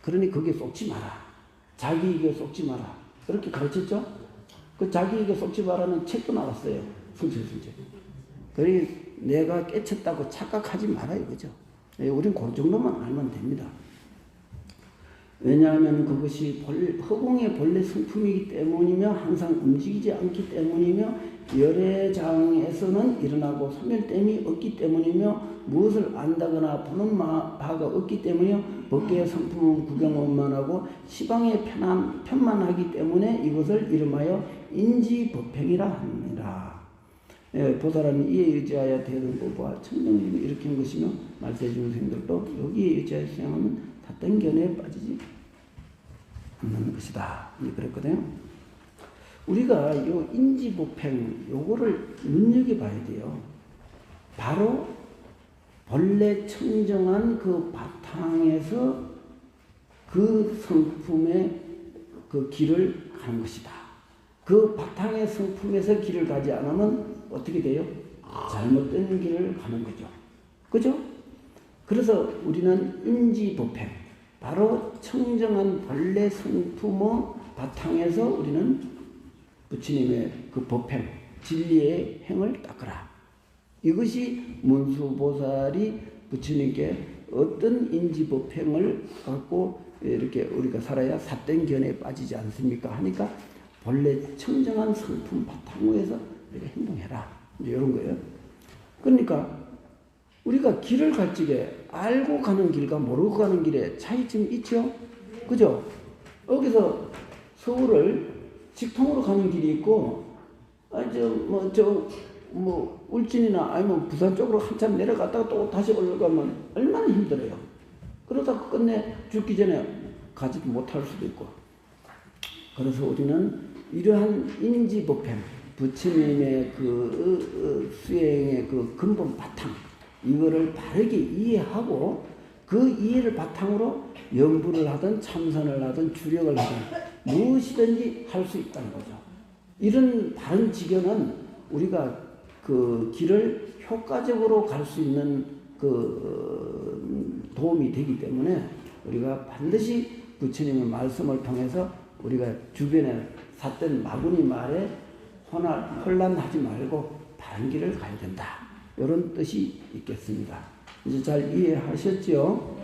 그러니 거기에 쏙지 마라. 자기에게 속지 마라. 그렇게 가르쳤죠? 그 자기에게 속지 마라는 책도 나왔어요. 성철순책. 그러니 내가 깨쳤다고 착각하지 마라 이거죠. 우린 그 정도만 알면 됩니다. 왜냐하면 그것이 허공의 본래 성품이기 때문이며 항상 움직이지 않기 때문이며 열애장에서는 일어나고 소멸됨이 없기 때문이며 무엇을 안다거나 보는 바가 없기 때문이며 법계의 성품은 구경만 하고 시방에 편만하기 때문에 이것을 이름하여 인지법행이라 합니다. 보살은 이에 의지하여 대등보부와 청정심을 일으킨 것이며 말세중 생들도 여기에 의지하여 수행하면 닷된 견해에 빠지지 않는 것이다. 그랬거든요. 우리가 이 인지법행 요거를 눈여겨봐야 돼요. 바로 본래 청정한 그 바탕에서 그 성품의 그 길을 가는 것이다. 그 바탕의 성품에서 길을 가지 않으면 어떻게 돼요? 잘못된 길을 가는 거죠. 그죠? 그래서 우리는 인지법행, 바로 청정한 본래 성품의 바탕에서 우리는 부처님의 그 법행, 진리의 행을 닦으라. 이것이 문수보살이 부처님께 어떤 인지법행을 갖고 이렇게 우리가 살아야 삿된 견해에 빠지지 않습니까? 하니까 본래 청정한 성품 바탕에서 우리가 행동해라. 이런 거예요. 그러니까 우리가 길을 갈 적에 알고 가는 길과 모르고 가는 길에 차이점이 있죠? 그죠? 여기서 서울을 직통으로 가는 길이 있고, 울진이나 아니면 부산 쪽으로 한참 내려갔다가 또 다시 올라가면 얼마나 힘들어요. 그러다 끝내 죽기 전에 가지도 못할 수도 있고. 그래서 우리는 이러한 인지법행, 부처님의 그 수행의 그 근본 바탕, 이거를 바르게 이해하고 그 이해를 바탕으로 연부를 하든 참선을 하든 주력을 하든 무엇이든지 할 수 있다는 거죠. 이런 바른 지견은 우리가 그 길을 효과적으로 갈 수 있는 그 도움이 되기 때문에 우리가 반드시 부처님의 말씀을 통해서 우리가 주변에 삿된 마구니 말에 혼란하지 말고 바른 길을 가야 된다. 이런 뜻이 있겠습니다. 이제 잘 이해하셨죠?